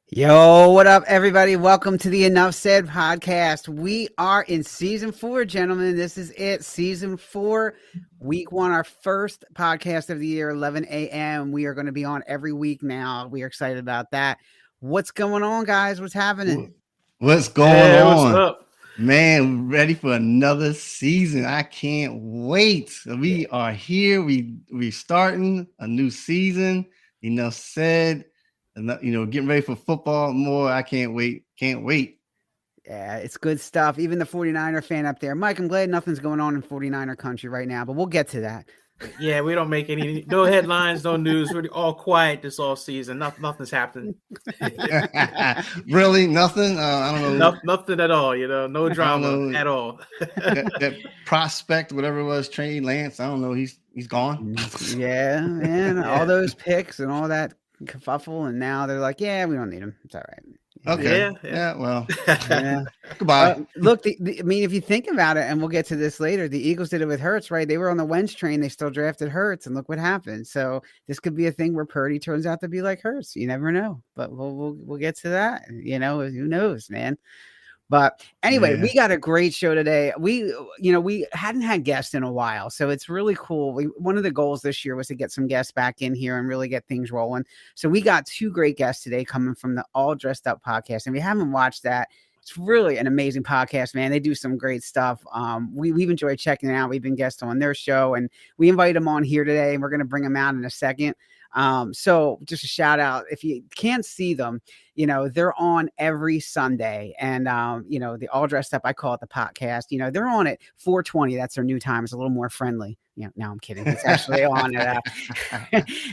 Yo, what up, everybody? Welcome to the Enough Said podcast. We are in season 4, gentlemen. This is it, season 4, week 1, our first podcast of the year, 11 a.m. We are going to be on every week now. We are excited about that. What's going on, guys? What's happening? What's going on? What's up? Man, ready for another season. I can't wait. We are here. We starting a new season. Enough said. Getting ready for football more. I can't wait. Can't wait. Yeah, it's good stuff. Even the 49er fan up there. Mike, I'm glad nothing's going on in 49er country right now, but we'll get to that. Yeah, we don't make no headlines, no news. We're all quiet this all season. Nothing's happening. Really? Nothing? I don't know. Nothing at all, no drama at all. that prospect, whatever it was, Trey Lance, I don't know. He's gone. Yeah, man. Yeah. All those picks and all that kerfuffle, and now they're like, yeah, we don't need him. It's all right. Okay. Yeah. Well. Yeah. Goodbye. Look, I mean, if you think about it, and we'll get to this later, the Eagles did it with Hurts, right? They were on the Wentz train. They still drafted Hurts, and look what happened. So this could be a thing where Purdy turns out to be like Hurts. You never know, but we'll get to that. Who knows, man. But anyway, We got a great show today. We hadn't had guests in a while, so it's really cool. One of the goals this year was to get some guests back in here and really get things rolling. So we got 2 great guests today coming from the All Dressed Up podcast. And if you haven't watched that, it's really an amazing podcast, man. They do some great stuff. We've enjoyed checking it out. We've been guests on their show, and we invited them on here today, and we're going to bring them out in a second. So just a shout out, if you can't see them, they're on every Sunday, and, the All Dressed Up, I call it the podcast, they're on at 4:20. That's their new time. It's a little more friendly. No, I'm kidding. It's actually on at,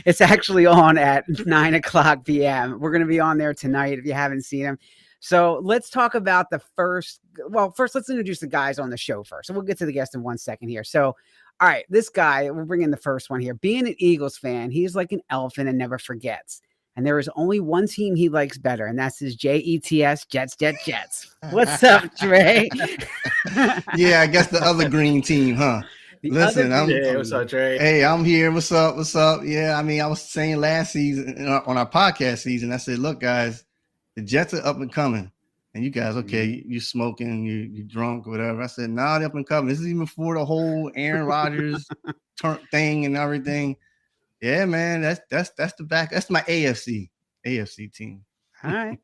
it's actually on at 9:00 PM. We're going to be on there tonight if you haven't seen them. So let's talk about first, let's introduce the guys on the show first. So we'll get to the guest in 1 second here. So, all right, this guy, we'll bring in the first one here. Being an Eagles fan, he's like an elephant and never forgets. And there is only one team he likes better, and that's his Jets, Jets. What's up, Trey? Yeah, I guess the other green team, huh? Listen, what's up, Trey? Hey, I'm here. What's up? Yeah, I mean, I was saying last season on our podcast season, I said, look, guys, the Jets are up and coming. And you guys, okay, you smoking, you drunk, whatever. I said, nah, they're up and coming. This is even before the whole Aaron Rodgers thing and everything. Yeah, man, that's the back. That's my AFC team. All right.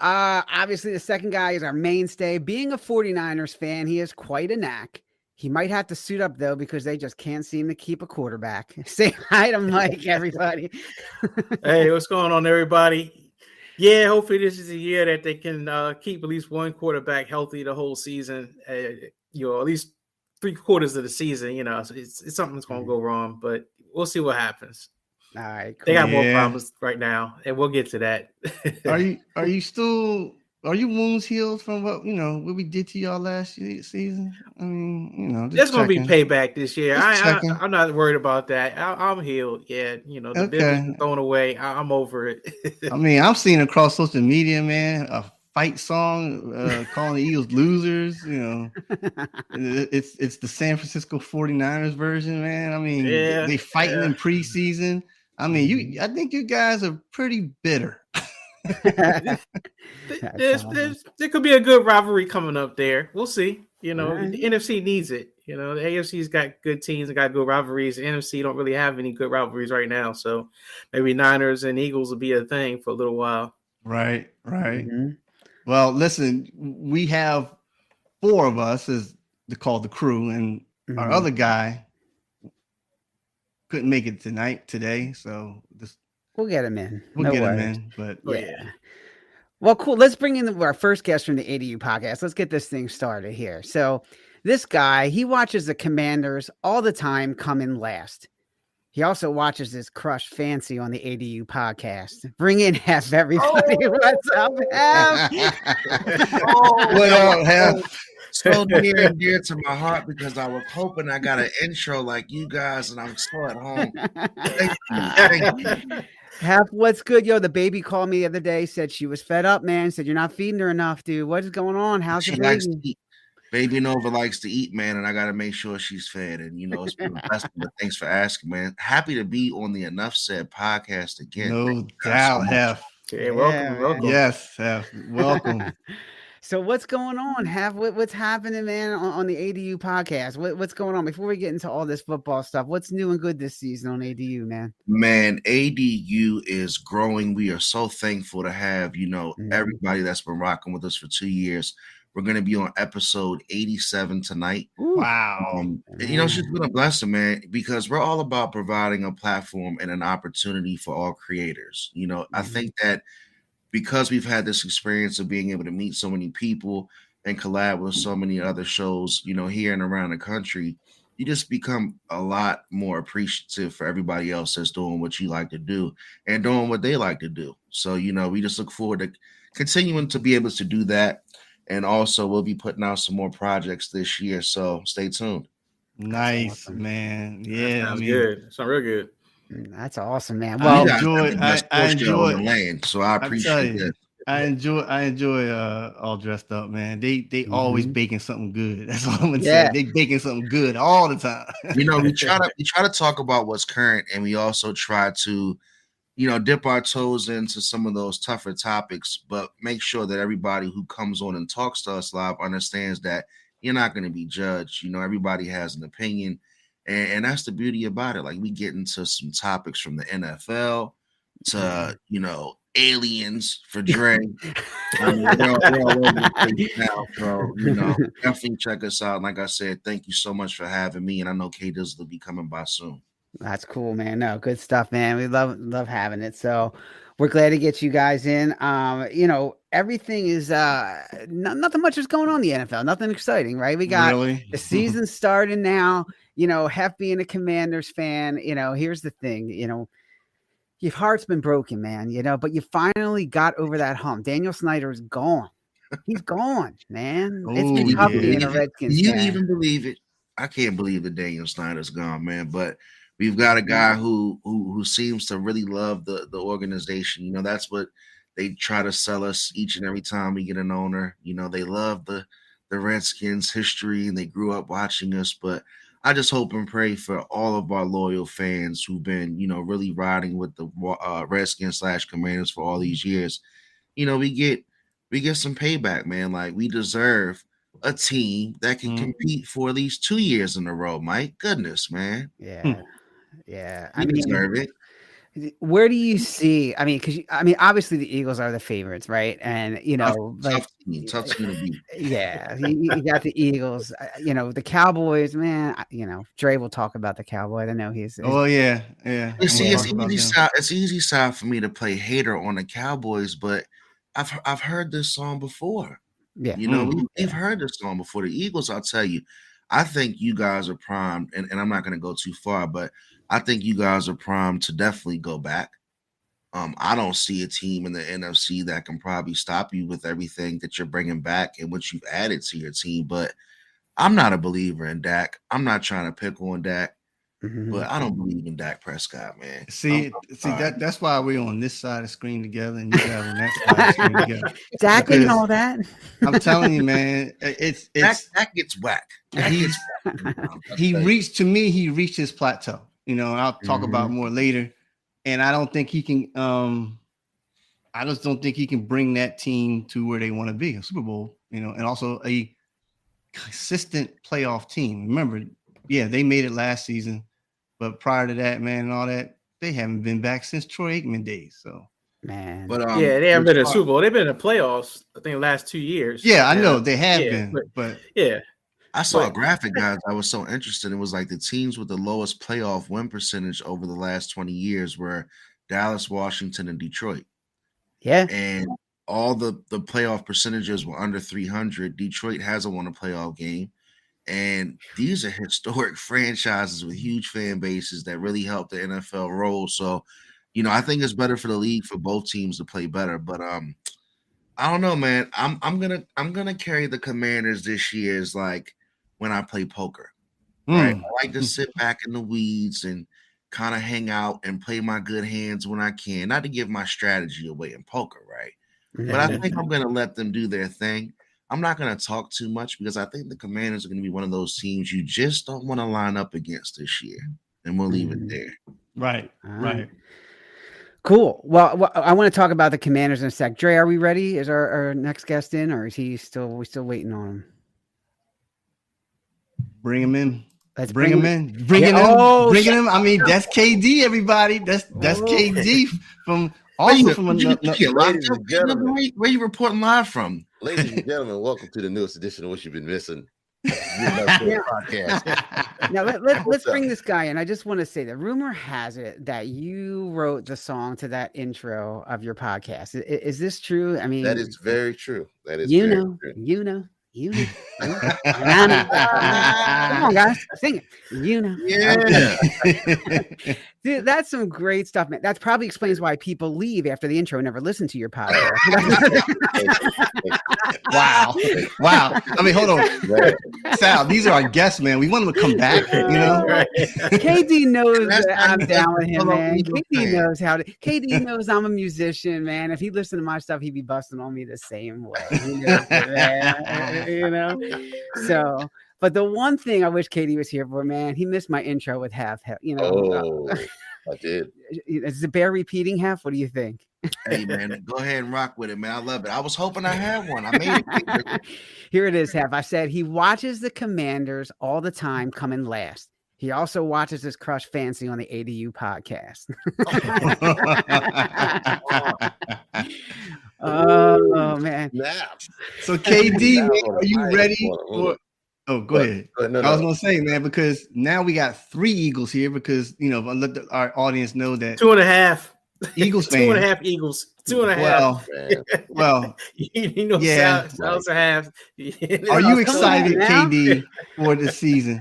Obviously, the second guy is our mainstay. Being a 49ers fan, he has quite a knack. He might have to suit up, though, because they just can't seem to keep a quarterback. Say hi to Mike, everybody. Hey, what's going on, everybody? Yeah, hopefully this is a year that they can keep at least one quarterback healthy the whole season. At least 3 quarters of the season. It's something that's going to go wrong, but we'll see what happens. All right, cool. They got more problems right now, and we'll get to that. Are you wounds healed from what we did to y'all last season? I mean, there's going to be payback this year. I'm not worried about that. I'm healed. Yeah, the business is thrown away. I'm over it. I mean, I'm seeing across social media, man, a fight song calling the Eagles losers. It's the San Francisco 49ers version, man. I mean, they fighting in preseason. I mean, I think you guys are pretty bitter. There could be a good rivalry coming up there. We'll see. The NFC needs it. The AFC's got good teams and got good rivalries. The NFC don't really have any good rivalries right now. So maybe Niners and Eagles will be a thing for a little while. Right. Mm-hmm. Well, listen, we have 4 of us called the crew, and our other guy couldn't make it today. So we'll get him in. We'll get him in, but yeah. Well, cool. Let's bring in our first guest from the ADU podcast. Let's get this thing started here. So this guy, he watches the Commanders all the time come in last. He also watches his crush Fancy on the ADU podcast. Bring in Hef, everybody. What's up, Hef? What up, Hef? so near and dear to my heart because I was hoping I got an intro like you guys, and I'm so at home. Thank you. Thank you. Half what's good, yo. The baby called me the other day, said she was fed up, man. Said you're not feeding her enough, dude. What is going on? How's She the likes baby? to eat. Baby Nova likes to eat, man, and I got to make sure she's fed. And, it's been a blessing, but thanks for asking, man. Happy to be on the Enough Said podcast again. No doubt, Hef. Okay, welcome, man. welcome. Yes, Hef. Welcome. So what's going on? What's happening, man, on the ADU podcast? What's going on? Before we get into all this football stuff, what's new and good this season on ADU, man? Man, ADU is growing. We are so thankful to have, everybody that's been rocking with us for 2 years. We're going to be on episode 87 tonight. Wow. It's just been a blessing, man, because we're all about providing a platform and an opportunity for all creators. I think that because we've had this experience of being able to meet so many people and collab with so many other shows, here and around the country, you just become a lot more appreciative for everybody else that's doing what you like to do and doing what they like to do. So, we just look forward to continuing to be able to do that. And also we'll be putting out some more projects this year. So stay tuned. Nice, awesome. Man. Yeah. Sounds good. Sounds real good. That's awesome, man. Well, I enjoy the land, so I appreciate it. I enjoy all dressed up, man. They always baking something good. That's all I'm gonna say. They baking something good all the time. We try to talk about what's current, and we also try to, dip our toes into some of those tougher topics, but make sure that everybody who comes on and talks to us live understands that you're not going to be judged. Everybody has an opinion. And that's the beauty about it. Like, we get into some topics from the NFL to, aliens for Dre. We're all over the place now. So, definitely check us out. Like I said, thank you so much for having me. And I know K-Dizzle will be coming by soon. That's cool, man. No, good stuff, man. We love having it. So we're glad to get you guys in. Everything is nothing much is going on in the NFL. Nothing exciting, right? We got the season starting now. Hef being a Commanders fan, here's the thing, your heart's been broken, man, but you finally got over that hump. Daniel Snyder is gone. He's gone, man. It's been tough being a Redskins fan. You even believe it? I can't believe that Daniel Snyder's gone, man. But we've got a guy who seems to really love the organization. That's what they try to sell us each and every time we get an owner. They love the Redskins history and they grew up watching us. But I just hope and pray for all of our loyal fans who've been, really riding with the Redskins / Commanders for all these years. We get some payback, man. Like, we deserve a team that can compete for at least 2 years in a row. My goodness, man. Yeah. We deserve it. Where do you see? Because obviously the Eagles are the favorites, right? And tough team to beat. Yeah, you got the Eagles. The Cowboys, man. Dre will talk about the Cowboys. I know he's. Oh yeah. You see, it's easy side for me to play hater on the Cowboys, but I've heard this song before. Yeah, we've heard this song before. The Eagles, I'll tell you, I think you guys are primed, and I'm not going to go too far, but I think you guys are primed to definitely go back. I don't see a team in the NFC that can probably stop you with everything that you're bringing back and what you've added to your team. But I'm not a believer in Dak. I'm not trying to pick on Dak, but I don't believe in Dak Prescott, man. That's why we're on this side of the screen together and you guys on that side of the screen together. Dak and all that. I'm telling you, man, it's Dak gets whack. He reached his plateau. I'll talk about more later. And I don't think he can. I just don't think he can bring that team to where they want to be, a Super Bowl. And also a consistent playoff team. Remember, they made it last season, but prior to that, man, and all that, they haven't been back since Troy Aikman days. So, man, but they haven't been in the Super Bowl. They've been in the playoffs. I think the last 2 years. Yeah, I know they have been, but yeah. I saw a graphic, guys. I was so interested. It was like the teams with the lowest playoff win percentage over the last 20 years were Dallas, Washington, and Detroit. Yeah. And all the playoff percentages were under 300. Detroit hasn't won a playoff game. And these are historic franchises with huge fan bases that really help the NFL roll. So, I think it's better for the league for both teams to play better. But I don't know, man. I'm gonna carry the Commanders this year as like when I play poker. Right. I like to sit back in the weeds and kind of hang out and play my good hands when I can. Not to give my strategy away in poker, right? But I think I'm gonna let them do their thing. I'm not gonna talk too much because I think the Commanders are gonna be one of those teams you just don't want to line up against this year. And we'll leave it there. Right. Right. Cool. Well, I want to talk about the Commanders in a sec. Dre, are we ready? Is our next guest in, or is we still waiting on him? Bring him in. Let's bring him in. Bringing him. I mean, that's KD. Everybody, that's KD from also from another. Where you reporting live from? Ladies and gentlemen, welcome to the newest edition of What You've Been Missing. Podcast. Now let's bring this guy in. I just want to say that rumor has it that you wrote the song to that intro of your podcast. Is this true? I mean, that is very true. That is true. Come on, guys, sing it. Yeah. Dude, that's some great stuff, man. That probably explains why people leave after the intro and never listen to your podcast. Wow. I mean, hold on, Sal. These are our guests, man. We want them to come back. You know, KD knows that I'm down with him, man. KD knows how to. KD knows I'm a musician, man. If he listened to my stuff, he'd be busting on me the same way. He knows it, man. You know, so. But the one thing I wish KD was here for, man, he missed my intro with half. You know, I did. Is it bear repeating half? What do you think? Hey, man, go ahead and rock with it, man. I love it. I was hoping I had one. I made it. Here it is, half. I said he watches the Commanders all the time, coming last. He also watches his crush Fancy on the ADU podcast. Oh man. So KD, are you ready for? Oh, go ahead. No. I was gonna say, man, because now we got 3 Eagles here because let our audience know that 2.5 Eagles fans. 2.5 Eagles. 2.5. Well, yeah. Sal's a half. Are you excited, KD, for the season?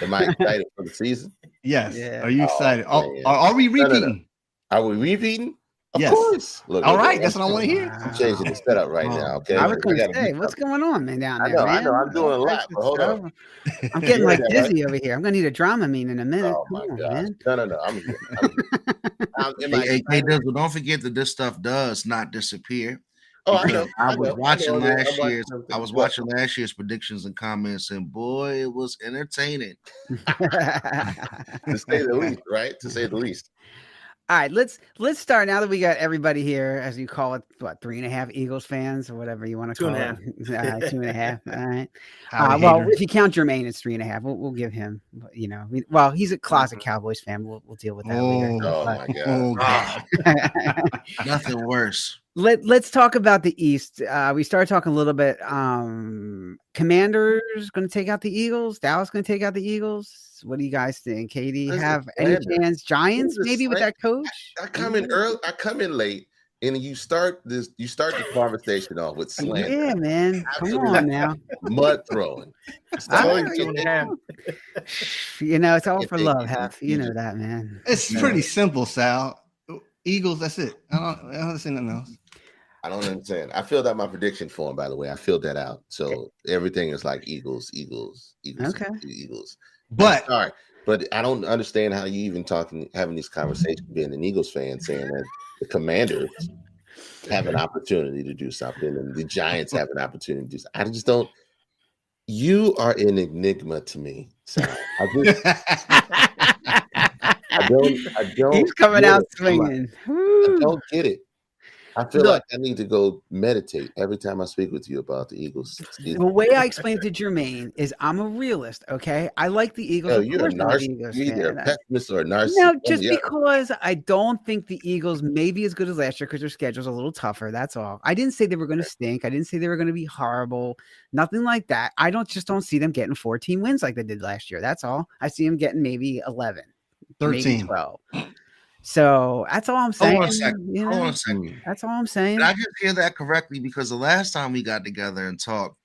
Am I excited for the season? Yes. Yeah. Are you excited? Are we repeating? No. Are we repeating? Of yes. course. Look, all right, that's what I want to hear. I'm changing the setup right now. Okay. I was going to say, what's going on, man, down there? I know. I'm doing a lot. But hold on. I'm getting like dizzy over here. I'm going to need a Dramamine in a minute. Oh my God. Man. No. I'm Hey, don't forget that this stuff does not disappear. Oh, I know. I was watching last year's predictions and comments, and boy, it was entertaining. To say the least, right? To say the least. All right, let's start now that we got everybody here, as you call it, 3.5 Eagles fans or whatever you want to call it. 2.5. All right. Well, if you count Jermaine, it's 3.5. We'll give him. He's a closet Cowboys fan. We'll deal with that later. Oh my God. Nothing worse. Let's talk about the East. We started talking a little bit. Commanders going to take out the Eagles. Dallas going to take out the Eagles. What do you guys think? KD, have any chance? Giants maybe with that coach? I come in early. I come in late, and you start the conversation off with slander. Yeah, man. Come on now. Mud throwing. It's all for love, Hef. You know that, man. It's pretty simple, Sal. Eagles, that's it. I don't say nothing else. I don't understand. I filled out my prediction form, by the way. I filled that out. So everything is like Eagles. Okay. Eagles. But I don't understand how you even having these conversations, being an Eagles fan, saying that the Commanders have an opportunity to do something and the Giants have an opportunity to do something. I just don't. You are an enigma to me. So I don't. He's coming out swinging. I don't get it. I feel like I need to go meditate every time I speak with you about the Eagles. The way I explain to Jermaine is I'm a realist, okay? I like the Eagles. No, you're a narcissist. You're either a pessimist or a narcissist. No, just because I don't think the Eagles may be as good as last year because their schedule's a little tougher. That's all. I didn't say they were going to stink. I didn't say they were going to be horrible. Nothing like that. I don't see them getting 14 wins like they did last year. That's all. I see them getting maybe 11, 13, maybe 12. So that's all I'm saying. Hold on a second. That's all I'm saying. Did I just hear that correctly? Because the last time we got together and talked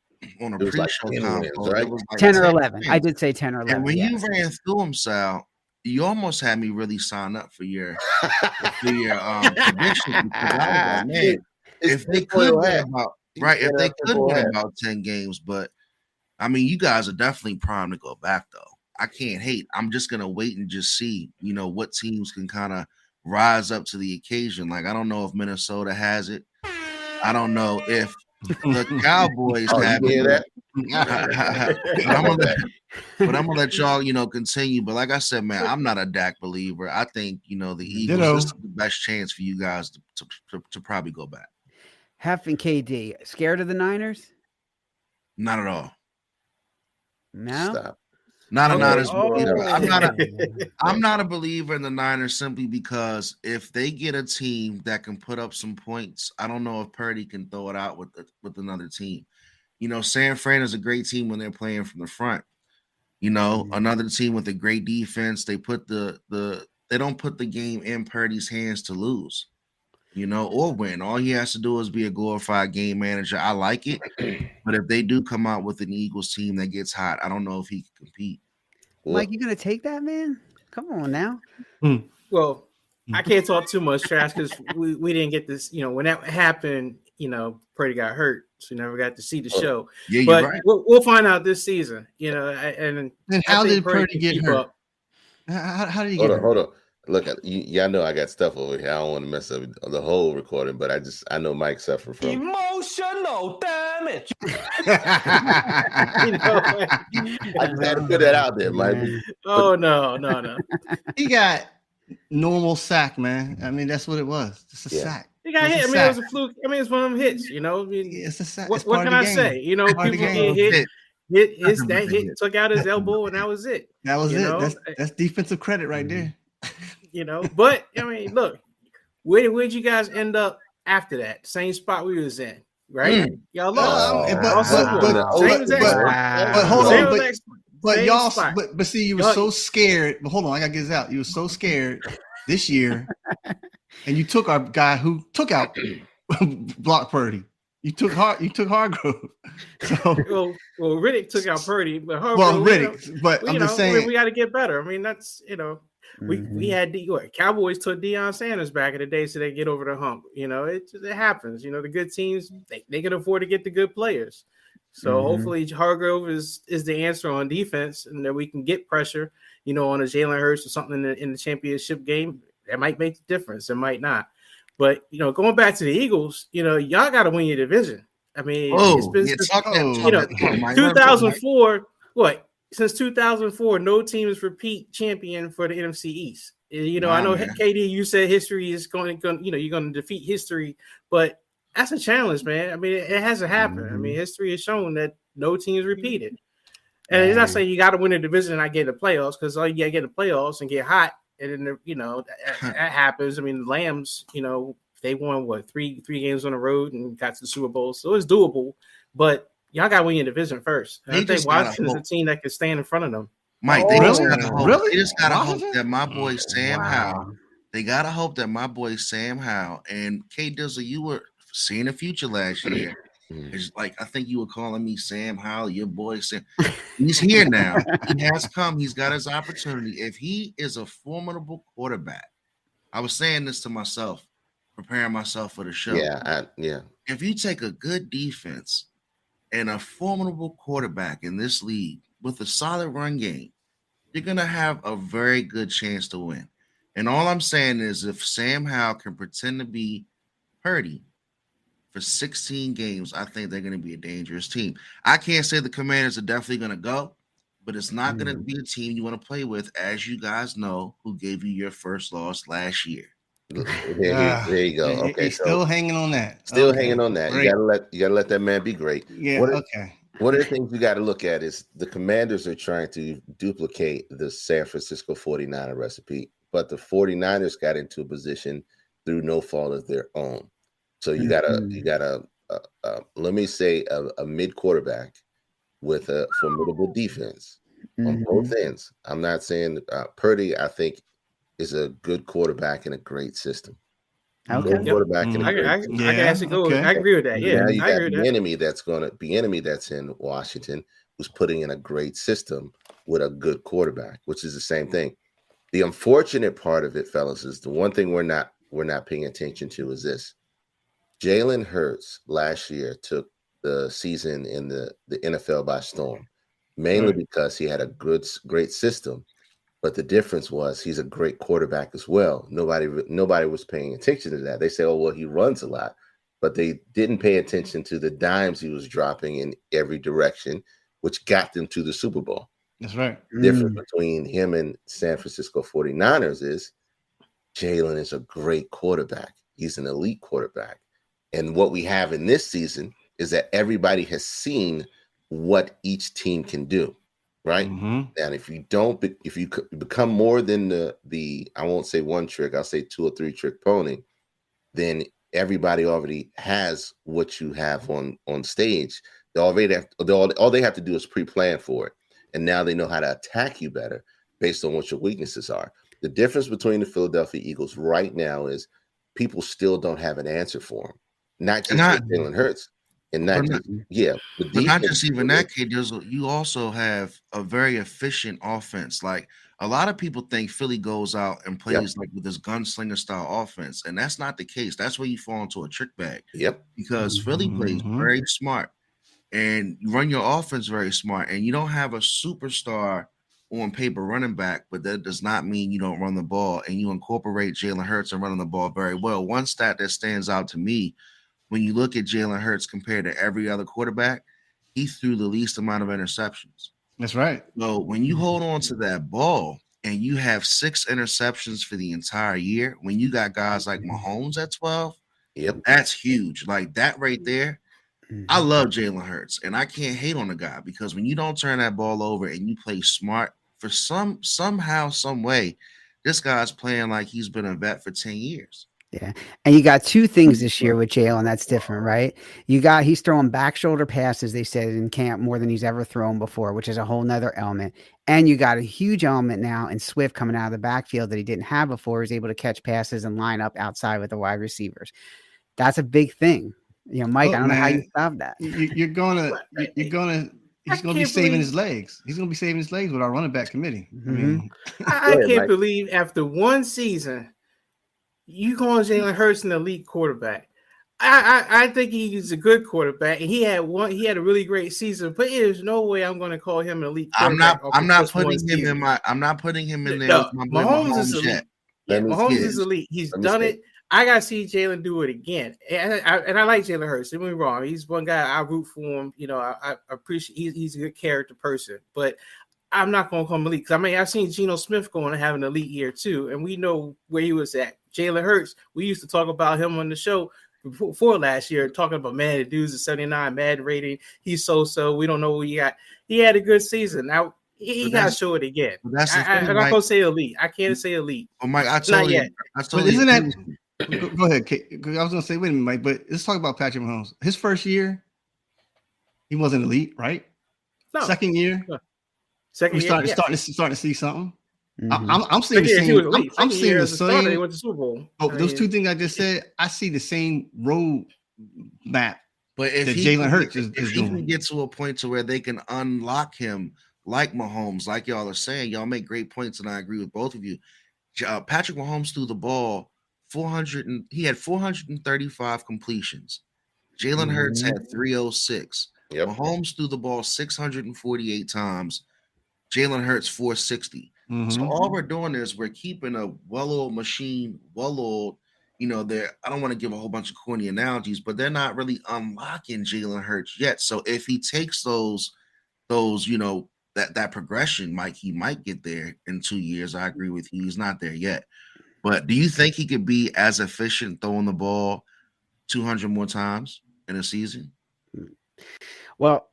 on a pre-show convo, right? It was like 10 or 11. I did say 10 or 11. And when you ran through them, Sal, you almost had me really sign up for your prediction. Because I was like, man, if they could win about if they could win about 10 games, but I mean, you guys are definitely primed to go back though. I can't hate. I'm just gonna wait and just see, what teams can kind of rise up to the occasion. Like, I don't know if Minnesota has it. I don't know if the Cowboys have it. But I'm gonna let y'all, continue. But like I said, man, I'm not a Dak believer. I think the Eagles, this is the best chance for you guys to probably go back. Hef and KD, scared of the Niners? Not at all. No. Stop. I'm not a believer in the Niners simply because if they get a team that can put up some points, I don't know if Purdy can throw it out with another team. San Fran is a great team when they're playing from the front. Another team with a great defense. They put they don't put the game in Purdy's hands to lose, or win. All he has to do is be a glorified game manager. I like it, but if they do come out with an Eagles team that gets hot, I don't know if he can compete. Mike, you gonna take that, man? Come on now. Well, I can't talk too much trash because we didn't get this. When that happened, Purdy got hurt, so we never got to see the show. Yeah, but you're right. we'll find out this season. And how did Purdy get hurt? How did he get hurt? Hold on. Look, y'all know I got stuff over here. I don't want to mess up the whole recording, but I know Mike suffered from emotional damage. I just had to put that out there, Mike. Oh no. He got normal sack, man. I mean, that's what it was. Just a sack. He got hit. I mean, it was a fluke. I mean, it's one of them hits. It's a sack. What can I say? People get hit. That hit took out his elbow, and that was it. That was it. That's defensive credit right there. But I mean, look, where'd you guys end up after that? Same spot we was in, right? Y'all lost. But y'all, but see, you were so scared. But hold on, I gotta get this out. You were so scared this year, and you took our guy who took out Brock Purdy. You took Hargrove. So Riddick took out Purdy, but Riddick. But I'm just saying we got to get better. I mean, that's we had Cowboys took Deion Sanders back in the day, so they get over the hump. It happens. The good teams they can afford to get the good players. So hopefully Hargrove is the answer on defense, and that we can get pressure. On a Jalen Hurts or something in the championship game. That might make the difference. It might not. But going back to the Eagles, y'all got to win your division. I mean, it's been 2004. What? Since 2004, no team is repeat champion for the NFC East. I know, man. KD, you said history is going. You're going to defeat history, but that's a challenge, man. I mean, it hasn't happened. I mean, history has shown that no team is repeated. And it's not saying you got to win a division and not get in the playoffs, because all you got to get in the playoffs and get hot. And then, that happens. I mean, the Lambs, they won, 3 games on the road and got to the Super Bowl. So it's doable. But y'all got to win your division first. And I think Washington is a team that can stand in front of them. Mike, they just got to hope. They just got to hope that my boy Sam Howell. They got to hope that my boy Sam Howell and K Dizzle, you were seeing the future last year. It's like, I think you were calling me Sam Howell, your boy Sam. He's here now. He has come. He's got his opportunity. If he is a formidable quarterback, I was saying this to myself, preparing myself for the show. Yeah. If you take a good defense and a formidable quarterback in this league with a solid run game, you're going to have a very good chance to win. And all I'm saying is if Sam Howell can pretend to be Purdy for 16 games, I think they're going to be a dangerous team. I can't say the Commanders are definitely going to go, but it's not going to be a team you want to play with, as you guys know, who gave you your first loss last year. There you go. Okay, still hanging on that. Hanging on that. Great. You gotta let that man be great. Yeah. One of the things you got to look at is the Commanders are trying to duplicate the San Francisco 49er recipe, but the 49ers got into a position through no fault of their own. So you got let me say a mid quarterback with a formidable defense on both ends. I'm not saying Purdy, I think, is a good quarterback in a great system. Okay. Quarterback in a great system. I can actually go. Okay. I agree with that. Yeah, now you got the enemy that's in Washington, who's putting in a great system with a good quarterback, which is the same thing. The unfortunate part of it, fellas, is the one thing we're not paying attention to is this. Jalen Hurts last year took the season in the NFL by storm, mainly because he had a great system. But the difference was he's a great quarterback as well. Nobody was paying attention to that. They say, oh, well, he runs a lot. But they didn't pay attention to the dimes he was dropping in every direction, which got them to the Super Bowl. That's right. The difference between him and San Francisco 49ers is Jalen is a great quarterback. He's an elite quarterback. And what we have in this season is that everybody has seen what each team can do. Right. And if you become more than the I won't say one trick, I'll say 2 or 3 trick pony, then everybody already has what you have on stage. All they have to do is pre-plan for it. And now they know how to attack you better based on what your weaknesses are. The difference between the Philadelphia Eagles right now is people still don't have an answer for them. Not just Jalen Hurts. And not just even that, kid. You also have a very efficient offense. Like a lot of people think Philly goes out and plays like with this gunslinger style offense, and that's not the case. That's where you fall into a trick bag. Because Philly plays very smart, and you run your offense very smart, and you don't have a superstar on paper running back, but that does not mean you don't run the ball, and you incorporate Jalen Hurts and running the ball very well. One stat that stands out to me, when you look at Jalen Hurts compared to every other quarterback, he threw the least amount of interceptions. That's right. So when you hold on to that ball and you have 6 interceptions for the entire year, when you got guys like Mahomes at 12, that's huge. Like that right there. I love Jalen Hurts, and I can't hate on the guy because when you don't turn that ball over and you play smart, for somehow, some way, this guy's playing like he's been a vet for 10 years. Yeah. And you got 2 things this year with Jalen that's different, right? He's throwing back shoulder passes, they said in camp, more than he's ever thrown before, which is a whole nother element. And you got a huge element now in Swift coming out of the backfield that he didn't have before. He's able to catch passes and line up outside with the wide receivers. That's a big thing. You know, Mike, I don't know how you stop that. He's gonna be saving his legs. He's gonna be saving his legs with our running back committee. I can't believe after one season you calling Jalen Hurts an elite quarterback. I think he's a good quarterback, and he had a really great season. But there's no way I'm going to call him an elite quarterback. I'm not putting him in there. No, Mahomes is elite. Mahomes is elite. He's done it. I gotta see Jalen do it again, and I like Jalen Hurts. Don't get me wrong; he's one guy I root for him. You know, I appreciate. He's a good character person, but I'm not going to call him elite. Because I mean, I've seen Geno Smith going to have an elite year too, and we know where he was at. Jalen Hurts, we used to talk about him on the show before last year, talking about, man, the dude's a 79 Madden rating. He's so. We don't know what he got. He had a good season. Now he got to show it again. I'm not going to say elite. I can't say elite. Oh, Mike, But isn't that? Go ahead, Kate. I was going to say, wait a minute, Mike. But let's talk about Patrick Mahomes. His first year, he wasn't elite, right? No. Second year, starting to see something. I'm seeing the same. I'm seeing the same. They went to Super Bowl. Those 2 things I just said, I see the same road map. But if Jalen Hurts is he can get to a point to where they can unlock him like Mahomes, like y'all are saying, y'all make great points, and I agree with both of you. Patrick Mahomes threw the ball 400, and he had 435 completions. Jalen Hurts had 306. Mahomes threw the ball 648 times. Jalen Hurts 460. So all we're doing is we're keeping a well-oiled machine, well-oiled. You know, I don't want to give a whole bunch of corny analogies, but they're not really unlocking Jalen Hurts yet. So if he takes those, you know, that progression, Mike, he might get there in 2 years. I agree with you. He's not there yet. But do you think he could be as efficient throwing the ball 200 more times in a season? Well,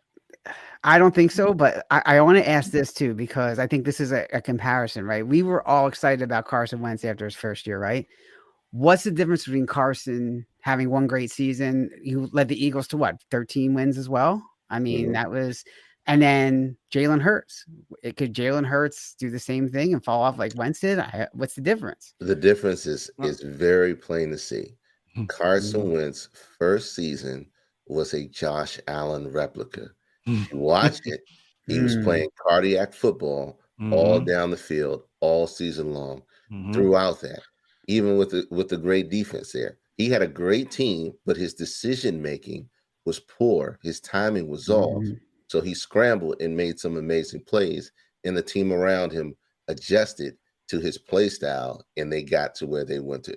I don't think so, but I want to ask this too, because I think this is a comparison, right? We were all excited about Carson Wentz after his first year, right? What's the difference between Carson having one great season? You led the Eagles to 13 wins as well. I mean, that was, and then Jalen Hurts. Could Jalen Hurts do the same thing and fall off like Wentz did? What's the difference? The difference is very plain to see. Carson Wentz's first season was a Josh Allen replica. You watch it. He was playing cardiac football all down the field all season long. Throughout that, even with the great defense there. He had a great team, but his decision making was poor. His timing was off. Mhm. So he scrambled and made some amazing plays, and the team around him adjusted to his play style, and they got to where they went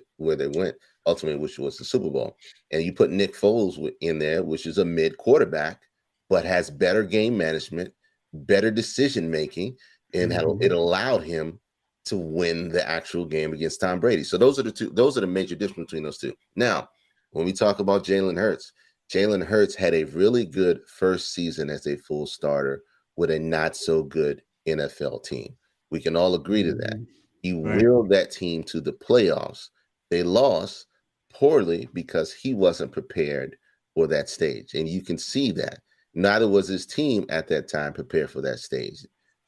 ultimately, which was the Super Bowl. And you put Nick Foles in there, which is a mid quarterback, but has better game management, better decision making, and it allowed him to win the actual game against Tom Brady. So those are the major difference between those two. Now, when we talk about Jalen Hurts had a really good first season as a full starter with a not so good NFL team. We can all agree to that. He willed that team to the playoffs. They lost poorly because he wasn't prepared for that stage. And you can see that. Neither was his team at that time prepared for that stage.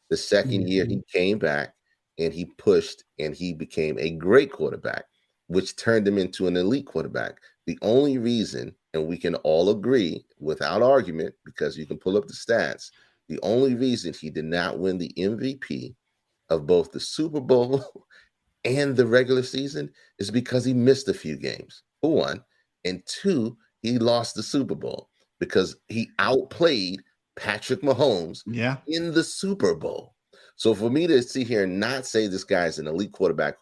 The second year he came back and he pushed and he became a great quarterback, which turned him into an elite quarterback. The only reason, and we can all agree without argument, because you can pull up the stats, the only reason he did not win the MVP of both the Super Bowl and the regular season is because he missed a few games, for one. And two, he lost the Super Bowl because he outplayed Patrick Mahomes in the Super Bowl. So for me to sit here and not say this guy is an elite quarterback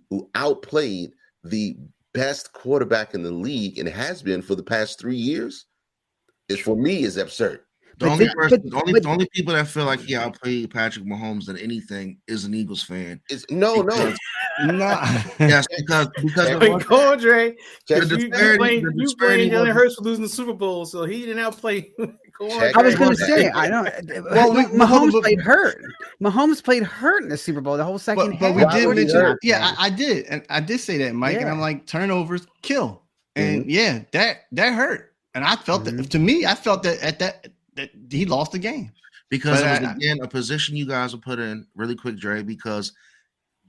who outplayed the best quarterback in the league and has been for the past 3 years, for me is absurd. The only people that feel like he outplayed Patrick Mahomes than anything is an Eagles fan. No. Yes, because go on, Dre. The You blame Jalen Hurts for losing the Super Bowl, so he didn't outplay. Go on, I was going to say, I know. Well, Mahomes played hurt. Mahomes played hurt in the Super Bowl the whole second half. But we did mention, I did, and I did say that, Mike. And I'm like, turnovers kill, and that hurt, and I felt that. To me, I felt that that he lost the game because it was again a position you guys were put in really quick, Dre, because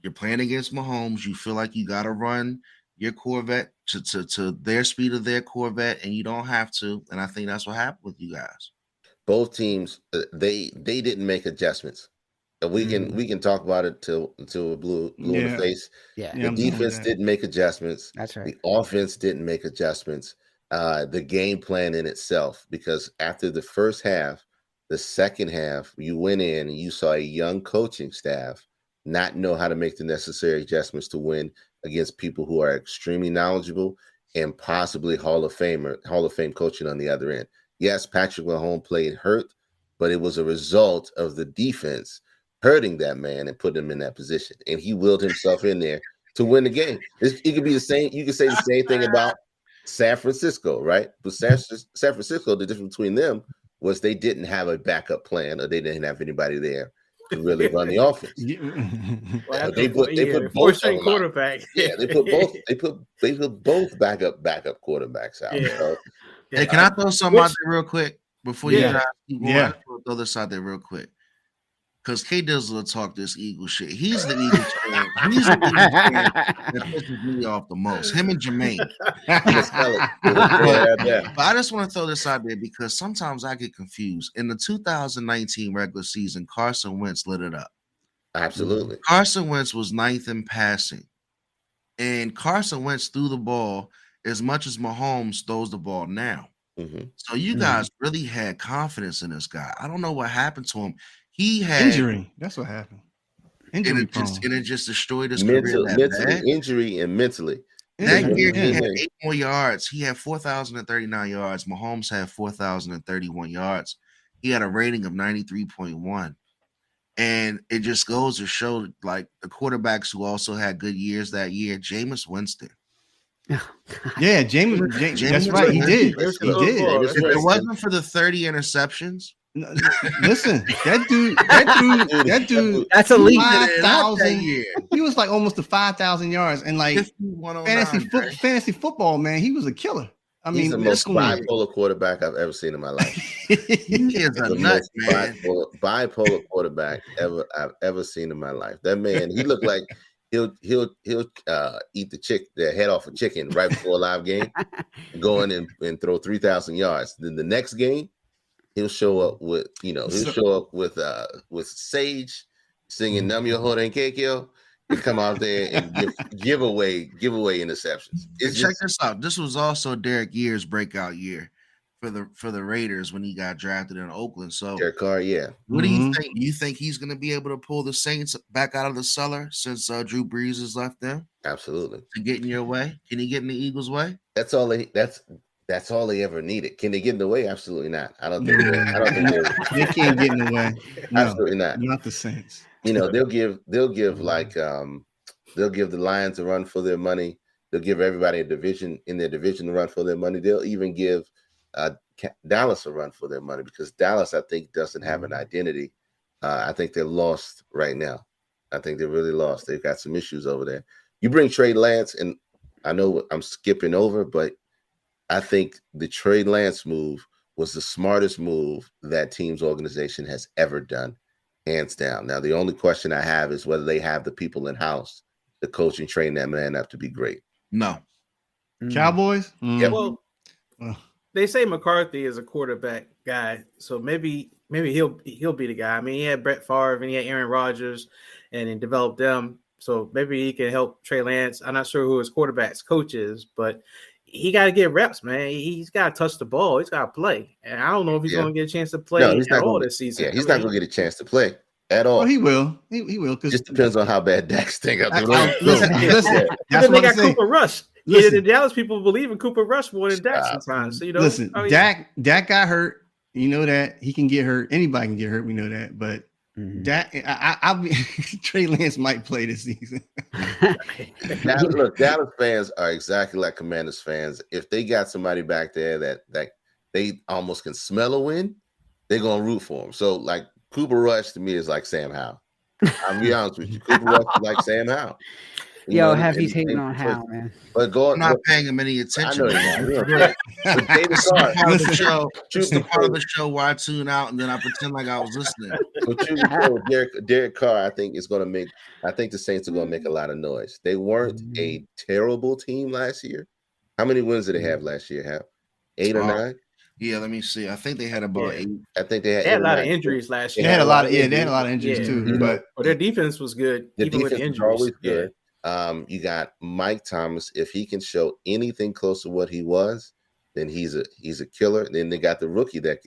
you're playing against Mahomes. You feel like you got to run your Corvette to their speed of their Corvette, and you don't have to. And I think that's what happened with you guys. Both teams, they didn't make adjustments. We can talk about it till we're blue in the face. The defense didn't make adjustments. That's right. The offense didn't make adjustments. The game plan in itself, because after the first half, the second half, you went in and you saw a young coaching staff not know how to make the necessary adjustments to win against people who are extremely knowledgeable and possibly Hall of Fame coaching on the other end. Yes, Patrick Mahomes played hurt, but it was a result of the defense hurting that man and putting him in that position. And he willed himself in there to win the game. It could be the same. You could say the same thing about San Francisco, right? But San Francisco, the difference between them was they didn't have a backup plan, or they didn't have anybody there to really run the offense. They put both quarterback. Yeah, they put both backup quarterbacks out. Yeah. So, hey, can I throw something out there real quick before you guys keep going? Yeah. Throw this out there real quick. Because K Dizzle talk this Eagle shit. He's the Eagles fan. He's the Eagles fan that pisses me off the most. Him and Jermaine. But I just want to throw this out there because sometimes I get confused. In the 2019 regular season, Carson Wentz lit it up. Absolutely. Carson Wentz was 9th in passing. And Carson Wentz threw the ball as much as Mahomes throws the ball now. So you guys really had confidence in this guy. I don't know what happened to him. He had injury. That's what happened. Injury and it just destroyed his career. Injury and mentally. That year he had 8 more yards. He had 4,039 yards. Mahomes had 4,031 yards. He had a rating of 93.1. And it just goes to show, like, the quarterbacks who also had good years that year, Jameis Winston. Yeah, Jameis. That's right. He did. If it wasn't for the 30 interceptions. Listen, that dude. That's elite. 5,000. He was like almost to 5,000 yards, and like fantasy football, man, he was a killer. I mean, he's the most bipolar quarterback I've ever seen in my life. He is a nut, man. Bipolar quarterback I've ever seen in my life. That man, he looked like he'll eat the head off a chicken right before a live game, go in and throw 3,000 yards. Then the next game, he'll show up with Sage singing "Nam Yo Hoden Kekyo," to come out there and give away interceptions. And check this out. This was also Derek Year's breakout year for the Raiders when he got drafted in Oakland. So Derek Carr, yeah. What do you think? Do you think he's going to be able to pull the Saints back out of the cellar since Drew Brees has left them? Absolutely. To get in your way? Can he get in the Eagles' way? That's all they ever needed. Can they get in the way? Absolutely not. I don't think they can't get in the way. No, absolutely not the Saints. You know, they'll give the Lions a run for their money. They'll give everybody in their division a run for their money. They'll even give Dallas a run for their money because Dallas, I think, doesn't have an identity. I think they're lost right now. I think they're really lost. They've got some issues over there. You bring Trey Lance, and I know I'm skipping over, but I think the Trey Lance move was the smartest move that team's organization has ever done, hands down. Now, the only question I have is whether they have the people in-house to coach and train that man up to be great. No. Cowboys? Yep. Well, they say McCarthy is a quarterback guy, so maybe he'll be the guy. I mean, he had Brett Favre and he had Aaron Rodgers, and he developed them. So maybe he can help Trey Lance. I'm not sure who his quarterback's coach is, but he got to get reps, man. He's got to touch the ball. He's got to play. And I don't know if he's going to get a chance to play at all this season. Yeah, he's not going to get a chance to play at all. Well, he will. He will. It just depends on how bad Dak's thing up. Listen, then they got Cooper Rush. The Dallas people believe in Cooper Rush more than Dak sometimes. So, listen, Dak got hurt. You know that. He can get hurt. Anybody can get hurt. We know that. But Dak, I'll be Trey Lance might play this season. Look, Dallas fans are exactly like Commanders fans. If they got somebody back there that they almost can smell a win, they're gonna root for him. So, like Cooper Rush to me is like Sam Howell. I'll be honest with you. Cooper Rush is like Sam Howell. He's hating on Hal, man. But I'm not paying him any attention. David Carr, It's the part of the show where I tune out and then I pretend like I was listening. Derek Carr, I think the Saints are going to make a lot of noise. They weren't a terrible team last year. How many wins did they have last year? Have 8 or 9? Yeah, let me see. I think they had about 8. I think they had a lot of injuries last year. They had a lot of injuries too. But their defense was good. Even with the injuries, always good. You got Mike Thomas. If he can show anything close to what he was, then he's a killer. And then they got the rookie that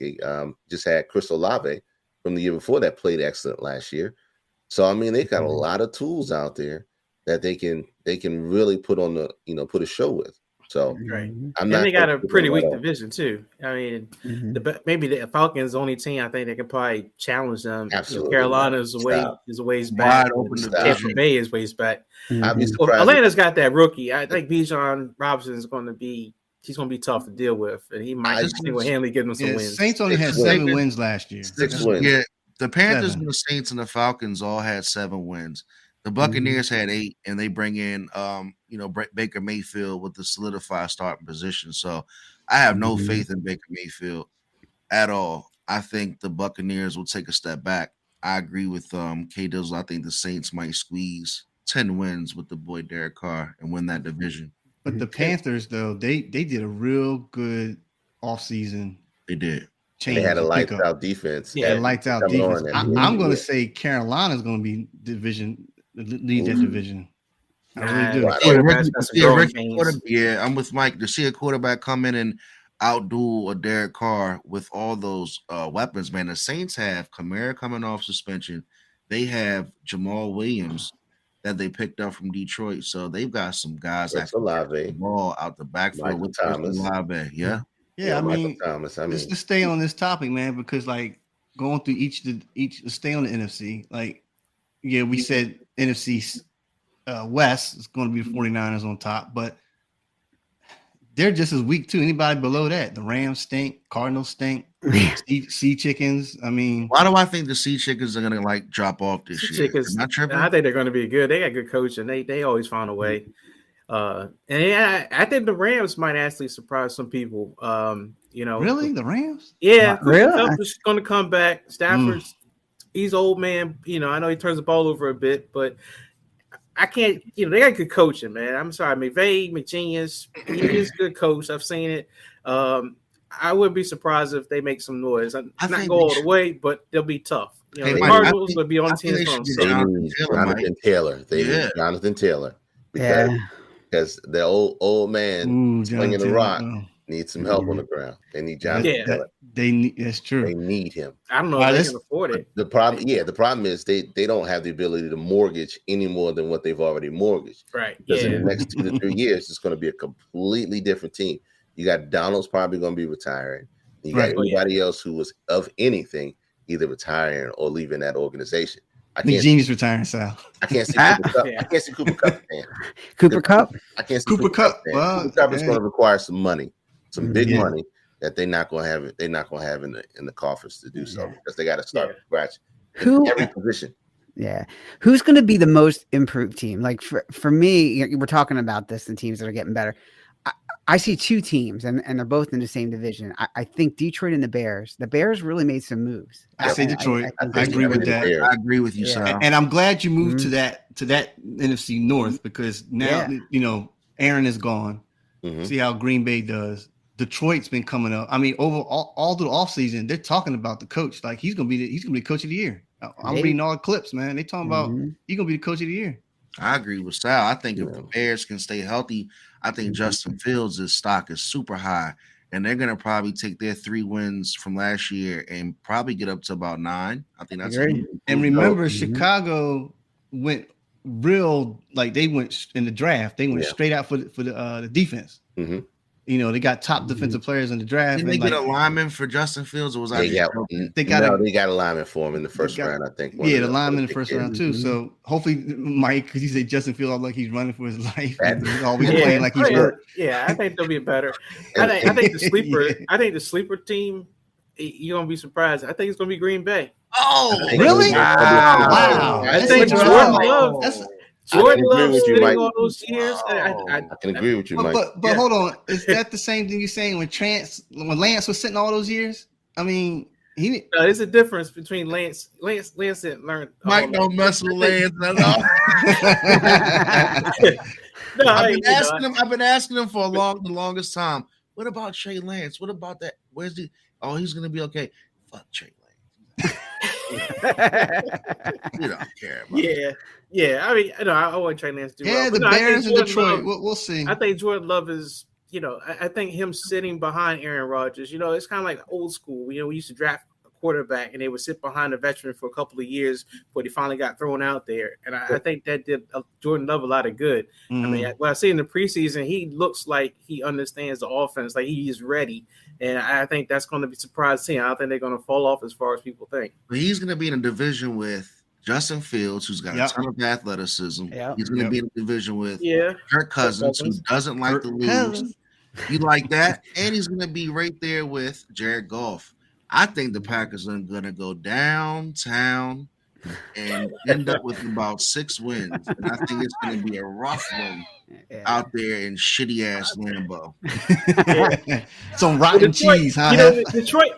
just had Chris Olave from the year before that played excellent last year. So I mean, they got a lot of tools out there that they can really put a show with. So they got a pretty weak division too. I mean, maybe the Falcons the only team I think that can probably challenge them. Absolutely. Carolina is a ways back. Tampa Bay is ways back. Atlanta's got that rookie. I think Bijan Robinson is going to be tough to deal with, and he might single-handedly give them some wins. Saints only had 7 wins last year. 6 wins. Yeah, the Panthers and the Saints and the Falcons all had 7 wins. The Buccaneers had 8, and they bring in, Baker Mayfield with the solidified starting position. So I have no faith in Baker Mayfield at all. I think the Buccaneers will take a step back. I agree with K Dizzle. I think the Saints might squeeze 10 wins with the boy Derek Carr and win that division. But the Panthers, though, they did a real good offseason. They did. They had a lights out defense. Yeah, lights out defense. I'm going to say Carolina's going to be lead that division. I really do. Yeah, I'm with Mike. To see a quarterback come in and outdo a Derek Carr with all those weapons, man. The Saints have Kamara coming off suspension. They have Jamal Williams that they picked up from Detroit. So they've got some guys that can get the ball out the backfield with Olave. Yeah. Yeah, I mean, just to stay on this topic, man, because like going through each stay on the NFC, like, yeah, we said NFC West is going to be the 49ers on top, but they're just as weak too. Anybody below that, the Rams stink, Cardinals stink, Sea Chickens. I mean, why do I think the Sea Chickens are going to drop off this year? Not tripping. I think they're going to be good. They got good coaching. They always find a way. I think the Rams might actually surprise some people. Really, the Rams? Yeah, really. Stafford's going to come back. Stafford's he's old man. I know he turns the ball over a bit, but I can't. They got good coaching, man. I'm sorry, McVay, McGenius. He is a good coach. I've seen it. I wouldn't be surprised if they make some noise. I Not think go they all the should. way, but they'll be tough. Hey, The Mike, Cardinals would be on I the think team they from should get They himself. need Jonathan Taylor, Mike. Jonathan Taylor. They Yeah. need Jonathan Taylor Yeah. because the old man Ooh, swinging the Jonathan, rock oh. needs some help on the ground. They need Jonathan Yeah. Taylor. That's true. They need him. I don't know All right, if they let's- can afford it. The problem is they don't have the ability to mortgage any more than what they've already mortgaged. Right. Because in Yeah. the next 2 to 3 years, it's going to be a completely different team. You got Donald's probably going to be retiring. You got Right. anybody else who was of anything either retiring or leaving that organization. I Nick can't. Genius retiring, Sal. I can't see Cooper Cup. Yeah. I can't see Cooper Cup. Man. Cooper Cup. I can't see Cooper Kupp. man. Well, Cooper Cup is hey. going to require some money, some big Yeah. money that they're not going to have. They're not going to have in the coffers to do so Yeah. because they got to start Yeah. from scratch Who? in every position. Yeah. Who's going to be the most improved team? Like for me, we're talking about this, the teams that are getting better. I see two teams, and they're both in the same division. I think Detroit and the Bears. The Bears really made some moves. I say Detroit. I agree with that. Bears. I agree with you, Yeah. Sal. And I'm glad you moved Mhm. to that NFC North because now Aaron is gone. Mhm. See how Green Bay does. Detroit's been coming up. I mean, over all through the offseason, they're talking about the coach. Like he's gonna be the coach of the year. I'm Maybe. reading all the clips, man. They talking about Mhm. he's gonna be the coach of the year. I agree with Sal. I think if the Yeah. Bears can stay healthy, I think Justin Fields' stock is super high, and they're gonna probably take their 3 wins from last year and probably get up to about 9. I think that's Agree. And remember, Mhm. Chicago went real like they went in the draft. They went Yeah. straight out for the defense. Mhm. They got top defensive players in the draft. Did they and, get like, a lineman for Justin Fields, or was I They just got, joking? They got no, a- they got a lineman for him in the first got- round, I think. the lineman in the first kid. round too. So hopefully, Mike, because he said Justin Fields like he's running for his life. That- He's always playing like he's yeah, hurt. yeah, I think they'll be better. I think the sleeper. Yeah. I think the sleeper team. You're gonna be surprised. I think it's gonna be Green Bay. Oh, Really? Wow. I That's think interesting. Jordan Wow. Love. That's- Jordan agree Love with you, sitting Mike. all those years. I can agree with you, Mike. But Yeah. hold on, is that the same thing you're saying when Lance was sitting all those years? I mean, he No, there's a difference between Lance. Lance didn't learn. Mike don't mess with Lance at all. No, I've been asking him for the longest time. What about Trey Lance? What about that? Where's the? Oh, he's gonna be okay. Fuck Trey Lance. You don't care about it. yeah. I mean, I want Trey Lance to do yeah, well. the But no, I think Bears and Jordan Detroit. Love- We'll see. I think Jordan Love is, I think him sitting behind Aaron Rodgers, it's kind of like old school. We used to draft a quarterback and they would sit behind a veteran for a couple of years before they finally got thrown out there. And I think that did Jordan Love a lot of good. I mean, what I see in the preseason, he looks like he understands the offense, like he is ready. And I think that's going to be surprising. I don't think they're going to fall off as far as people think. But he's gonna be in a division with Justin Fields, who's got Yep. a ton of athleticism. Yep. He's gonna Yep. be in a division with Yeah. Kirk Cousins, who Cousins. doesn't like to Kirk lose. Cousins. You like that? And he's going to be right there with Jared Goff. I think the Packers are going to go downtown and end up with about 6 wins. And I think it's going to be a rough one Yeah. out there in shitty ass Lambeau. Some rotten Detroit, cheese, huh? Detroit.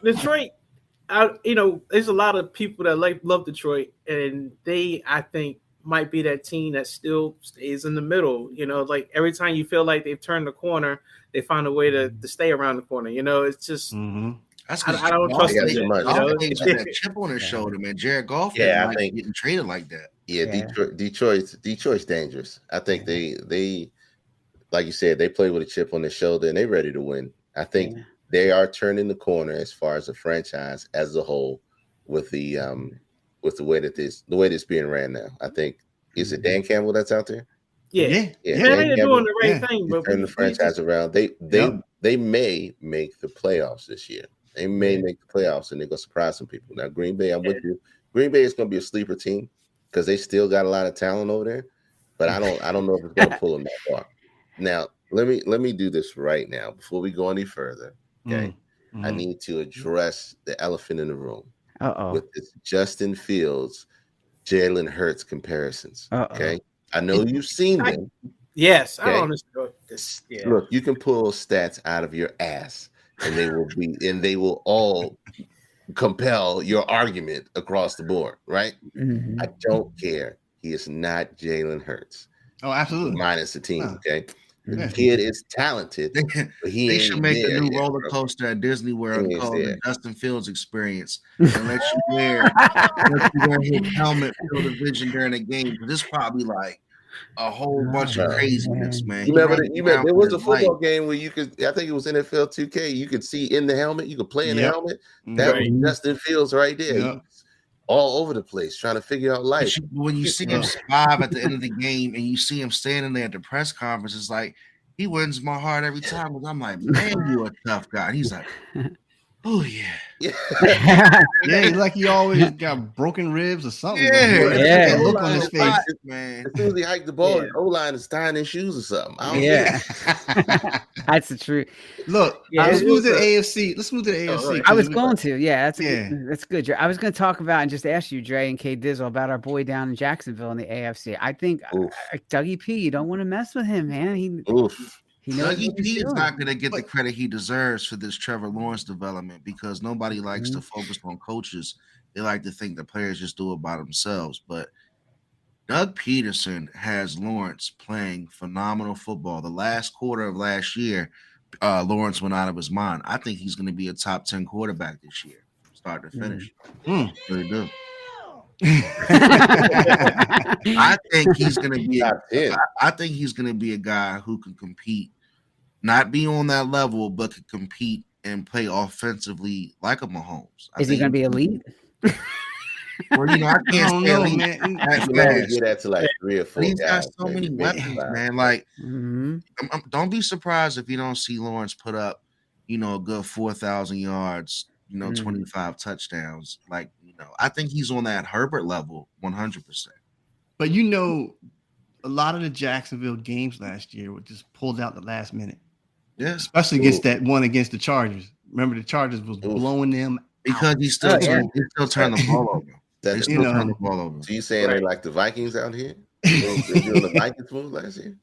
There's a lot of people that love Detroit, and they, I think, might be that team that still stays in the middle. Like every time you feel like they've turned the corner, they find a way to stay around the corner. It's just Mhm. That's I don't trust got them. too much. He's got that chip on his shoulder, man. Jared Goff, Yeah, I like think- getting traded like that. Yeah, Yeah. Detroit's dangerous. I think they like you said, they play with a chip on their shoulder and they're ready to win. I think Yeah. they are turning the corner as far as the franchise as a whole with the way that this being ran now. I think is it Dan Campbell that's out there? yeah. Yeah, Yeah, Dan they're Campbell doing the right yeah. thing, is but turning the franchise around. They may make the playoffs this year. They may make the playoffs and they're gonna surprise some people. Now Green Bay, I'm with you. Green Bay is gonna be a sleeper team because they still got a lot of talent over there. But I don't know if it's gonna pull them that far. Now let me do this right now before we go any further. Okay. Mhm. I need to address the elephant in the room Uh-oh. with this Justin Fields, Jalen Hurts comparisons. Uh-oh. Okay. I know you've seen them. yes, I Okay. don't understand this. Yeah. Look, you can pull stats out of your ass, and they will all compel your argument across the board, right? Mhm. I don't care. He is not Jalen Hurts, Oh, absolutely. minus the team. Huh. Okay. The kid is talented, They, but he they ain't should make a there new yet, roller bro. coaster at Disney World He ain't called the there. Justin Fields Experience and let you wear his helmet, feel the vision during a game. This probably like a whole bunch of Oh, craziness, man. You He remember? runs You remember? around There for was a his life. football game where you could. I think it was NFL 2K. You could see in the helmet. You could play in the Yep. helmet. That Right. was Justin Fields right there. Yep. He was all over the place trying to figure out life. When you see him survive at the end of the game and you see him standing there at the press conference, it's like he wins my heart every time. And I'm like, man, you a tough guy. And he's like, oh yeah. Yeah, he's like he always got broken ribs or something. Yeah. Yeah. That look on his face. Man. As soon as he hiked the ball, Yeah. the O-line is tying his shoes or something. I don't Yeah. That's the truth. Look, Yeah, let's it move was to the a- AFC. Let's move to the AFC. right. I was 'cause going to. Yeah, Yeah. that's good. Dre. I was going to talk about and just ask you, Dre and K Dizzle, about our boy down in Jacksonville in the AFC. I think Oof. Dougie P, you don't want to mess with him, man. He Oof. knows Dougie what he's P is doing. not going to get the credit he deserves for this Trevor Lawrence development because nobody likes to focus on coaches. They like to think the players just do it by themselves. But Doug Peterson has Lawrence playing phenomenal football. The last quarter of last year, Lawrence went out of his mind. I think he's going to be a top 10 quarterback this year, start to finish. Really do. I think he's going to be. Top 10. I think he's going to be a guy who can compete, not be on that level, but can compete and play offensively like a Mahomes. Is he going to be elite? Well, I I can't don't say know, elite man. that You only fast. get that to like 3 or 4 But he's got guys, so maybe, many maybe weapons, 5. man. Like, Mhm. don't be surprised if you don't see Lawrence put up, a good 4,000 yards, 25 touchdowns. Like, I think he's on that Herbert level 100%. But a lot of the Jacksonville games last year were just pulled out the last minute, Yeah. especially against that one against the Chargers. Remember, the Chargers was blowing them Because out. he still Oh, yeah. turned the ball over. They That's, still turn the ball over. so you saying they're Right. like the Vikings out here? They doing the Vikings move last year?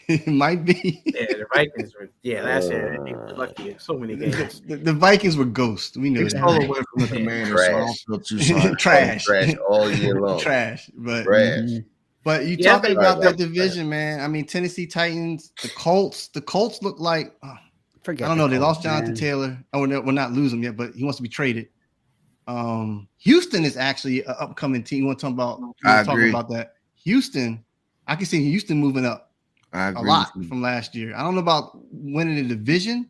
It might be. Yeah, the Vikings were. Yeah, last year they were lucky in so many games. The Vikings were ghosts. We knew They that. stole away from the Commanders, so I don't feel too sorry. Trash. Trash all year long. Trash. But Trash. Mhm. But you Yeah, talking they- about that Right. division, man. I mean, Tennessee Titans, the Colts look like Forget I don't know. the They lost Colts, Jonathan man. Taylor. Oh, we're not losing yet, but he wants to be traded. Houston is actually an upcoming team. You want to talk about? I Talk agree. about that. Houston, I can see Houston moving up I a agree lot with you. from last year. I don't know about winning the division,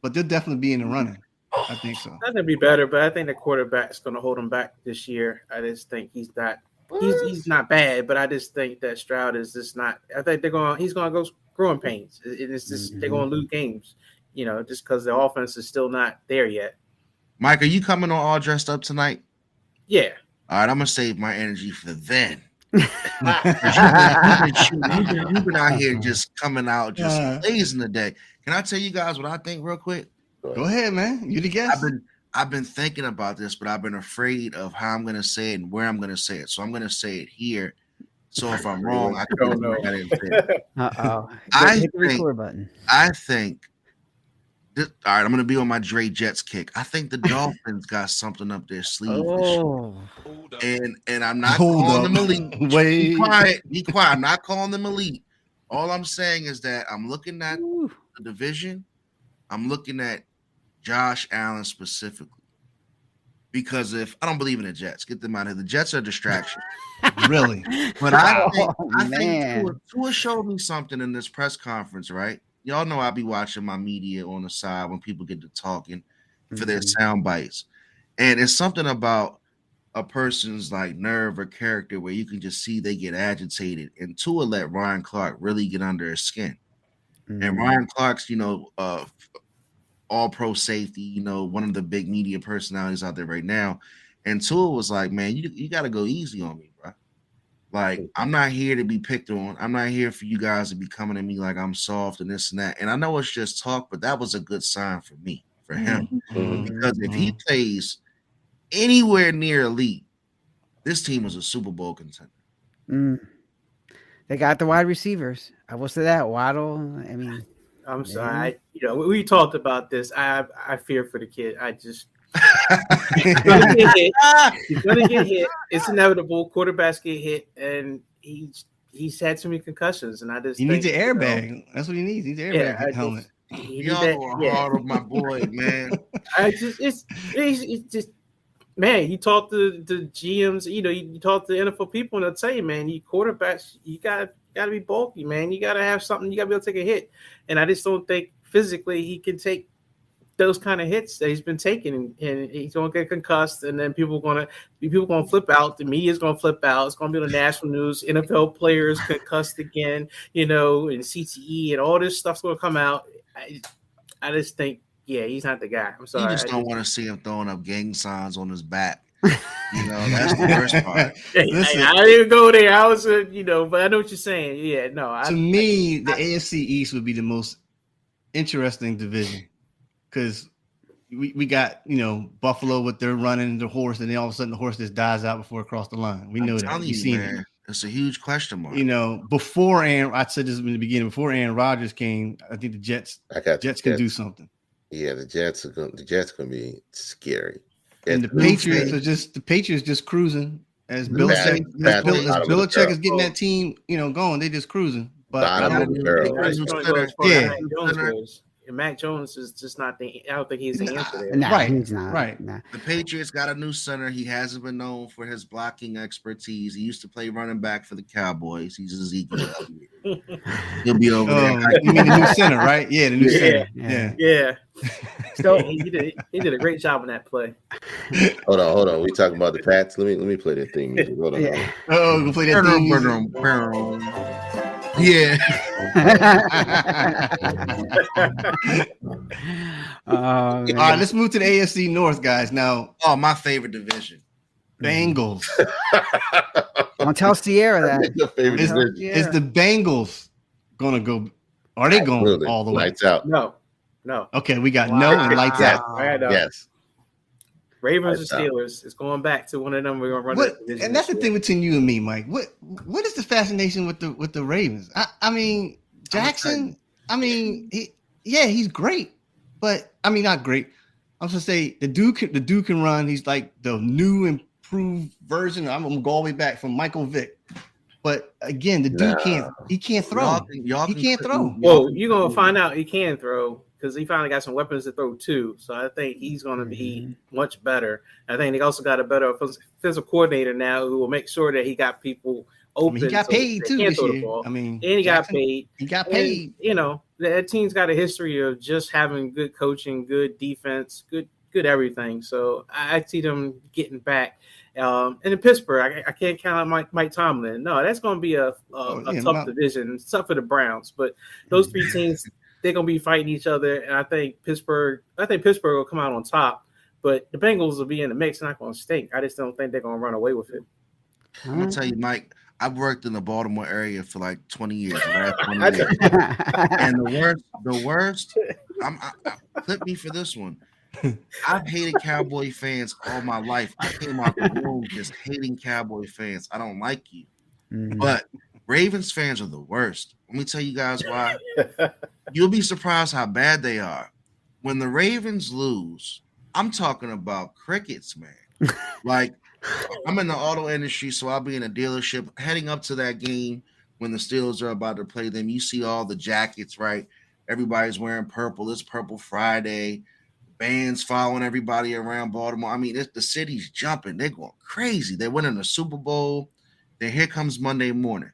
but they'll definitely be in the running. I think so. I think it'd be better, but I think the quarterback's going to hold him back this year. I just think he's not. He's not bad, but I just think that Stroud is just not. I think he's going to go growing pains. It's just they're going to lose games, just because the offense is still not there yet. Mike, are you coming on all dressed up tonight? Yeah, All right, I'm gonna save my energy for then. You've been out here just coming out, just blazing the day. Can I tell you guys what I think real quick? Go ahead, man. You the guest. I've been thinking about this, but I've been afraid of how I'm gonna say it and where I'm gonna say it. So I'm gonna say it here. So if I'm wrong, I don't can know. I didn't say it. Uh-oh. I Hit the think- record button. I think all right, I'm gonna be on my Dre Jets kick. I think the Dolphins got something up their sleeve this year. Oh. And I'm not Hold calling up. them elite. Wait. Be quiet. I'm not calling them elite. All I'm saying is that I'm looking at Ooh. the division. I'm looking at Josh Allen specifically. Because if I don't believe in the Jets, get them out of here. The Jets are a distraction. Really? But I think, Oh, I think man. Tua showed me something in this press conference, right? Y'all know I'll be watching my media on the side when people get to talking for their sound bites. And it's something about a person's like nerve or character where you can just see they get agitated. And Tua let Ryan Clark really get under his skin. And Ryan Clark's, all pro safety, one of the big media personalities out there right now. And Tua was like, man, you got to go easy on me, bro. Like, I'm not here to be picked on. I'm not here for you guys to be coming at me like I'm soft and this and that. And I know it's just talk, but that was a good sign for me, for him. Because if he plays anywhere near elite, this team is a Super Bowl contender. They got the wide receivers. I will say that. Waddle. I mean, I'm sorry. We talked about this. I fear for the kid. I just he's gonna get hit. He's gonna get hit. It's inevitable. Quarterbacks get hit, and he he's had too many concussions, and I just He needs an think, you know, airbag. That's what he needs. He needs an Yeah, airbag I helmet. he need Y'all that. are Yeah, hard on my boy, man. I just it's just man. You talk to the GMs, you know, you talk to NFL people, and they'll tell you, man, you quarterbacks, you gotta be bulky, man. You gotta have something. You gotta be able to take a hit, and I just don't think physically he can take those kind of hits that he's been taking, and he's gonna get concussed, and then people gonna flip out. The media's gonna flip out. It's gonna be on the national news. NFL players concussed again, you know, and CTE and all this stuff's gonna come out. I just think, yeah, he's not the guy. I'm You sorry. just don't want to see him throwing up gang signs on his back. You know, that's the worst part. Listen, I didn't even go there. I was, you know, but I know what you're saying. Yeah, no. to me, the AFC East would be the most interesting division because we got, you know, Buffalo with their running the horse, and then all of a sudden the horse just dies out before it crossed the line. We know that. Telling We've you, seen man, it. it's a huge question mark. You know, before I said this in the beginning, before Aaron Rodgers came, I think the Jets can do something. Yeah, the Jets are going to be scary. And the Patriots just cruising as Belichick is getting that team, you know, going. They just cruising. But And Mac Jones is just not I don't think he's the answer there. Nah, he's not. Right. Nah. The Patriots got a new center. He hasn't been known for his blocking expertise. He used to play running back for the Cowboys. He's Ezekiel. He'll be over there. You mean the new center, right? Yeah, the new center. Yeah. So he did a great job on that play. Hold on. We talking about the Pats? Let me play that theme music. Hold on. Yeah. Oh, we'll play that theme music. Yeah. All right, let's move to the AFC North, guys. Now, my favorite division. Bengals. Don't tell Sierra that. Is the Bengals gonna go? Are they going all the way? Lights out. No. Okay, we got no and lights out. Yes. Ravens and Steelers. It's going back to one of them. We're gonna run that division. And that's the thing between you and me, Mike. What is the fascination with the Ravens? I mean, Jackson. I mean, he's great, but I mean, not great. I'm just say the dude can run. He's like the new improved version. I'm gonna go all the way back from Michael Vick. But again, the dude can't throw. He can't throw. Well, you're gonna find out he can throw because he finally got some weapons to throw too. So I think he's gonna be much better. I think they also got a better offensive coordinator now who will make sure that he got people open. He got paid too this year. And he got paid. He got paid. And, you know, that team's got a history of just having good coaching, good defense, good everything. So I see them getting back. And in Pittsburgh, I can't count on Mike Tomlin. No, that's going to be a tough division. It's tough for the Browns, but those three teams, they're going to be fighting each other. And I think Pittsburgh will come out on top, but the Bengals will be in the mix. Not going to stink. I just don't think they're going to run away with it. I'm going to tell you, Mike, I've worked in the Baltimore area for like 20 years. And the worst, clip me for this one. I've hated Cowboy fans all my life. I came out the womb just hating Cowboy fans. I don't like you. But Ravens fans are the worst. Let me tell you guys why. You'll be surprised how bad they are. When the Ravens lose, I'm talking about crickets, man. Like, I'm in the auto industry, so I'll be in a dealership heading up to that game when the Steelers are about to play them. You see all the jackets, right? Everybody's wearing purple. It's Purple Friday. Bands following everybody around Baltimore. I mean, the city's jumping. They're going crazy. They're winning the Super Bowl. Then here comes Monday morning.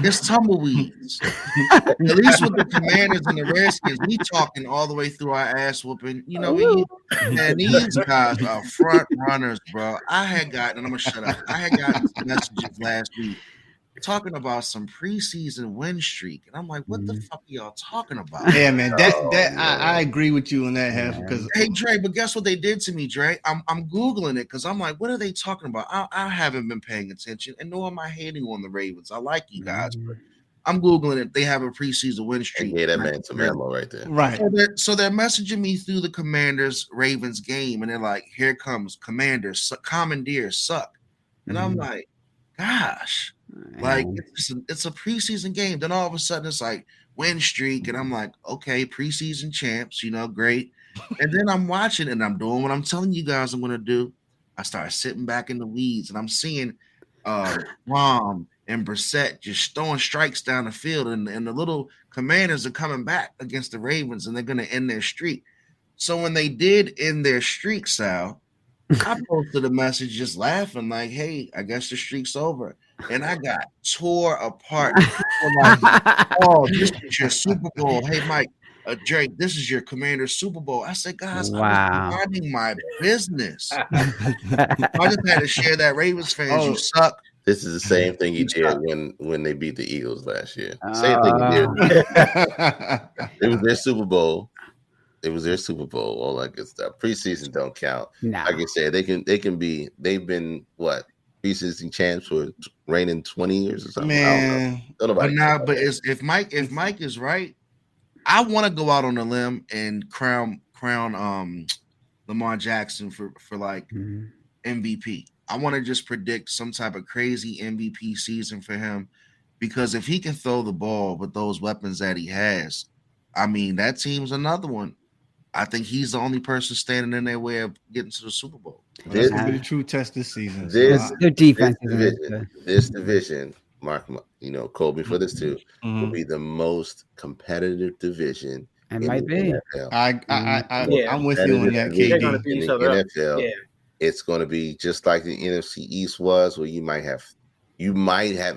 It's tumbleweeds. At least with the Commanders and the Redskins, we talking all the way through our ass whooping. You know, and these guys are front runners, bro. I'm gonna shut up. I had gotten some messages last week talking about some preseason win streak, and I'm like, what the fuck are y'all talking about? Yeah, man, I agree with you on that half because hey Dre, but guess what they did to me, Dre? I'm googling it because I'm like, what are they talking about? I haven't been paying attention, and nor am I hating on the Ravens. I like you guys, but I'm googling it. They have a preseason win streak. Yeah, that man some ammo right there. Right. So they're messaging me through the Commanders Ravens game, and they're like, here comes Commanders, Commandeers suck, and I'm like, gosh. Like it's a preseason game. Then all of a sudden it's like win streak, and I'm like, okay, preseason champs, you know, great. And then I'm watching and I'm doing what I'm telling you guys I'm gonna do. I start sitting back in the weeds and I'm seeing Rom and Brissett just throwing strikes down the field, and the little Commanders are coming back against the Ravens, and they're going to end their streak. So when they did end their streak, Sal, I posted a message just laughing like, hey, I guess the streak's over. And I got tore apart. Like, oh, this is your Super Bowl. Hey, Mike, Drake, this is your Commander's Super Bowl. I said, guys, Wow. I was minding my business. I just had to share that. Ravens fans, you suck. This is the same thing he did when they beat the Eagles last year. Same thing he did. It was their Super Bowl. It was their Super Bowl. All that good stuff. Preseason don't count. No. Like I said, they've been what? Preseason champs for reigning 20 years or something. Man, I don't know. But if Mike is right, I want to go out on a limb and crown Lamar Jackson for like MVP. I want to just predict some type of crazy MVP season for him, because if he can throw the ball with those weapons that he has, I mean, that team's another one. I think he's the only person standing in their way of getting to the Super Bowl. That's gonna be the true test this season. Their defense This division, Mark, quote me for this too, will be the most competitive division. It might be. NFL. I'm with you on that, They're gonna KD. beat In each the other up. NFL, Yeah. it's going to be just like the NFC East was, where you might have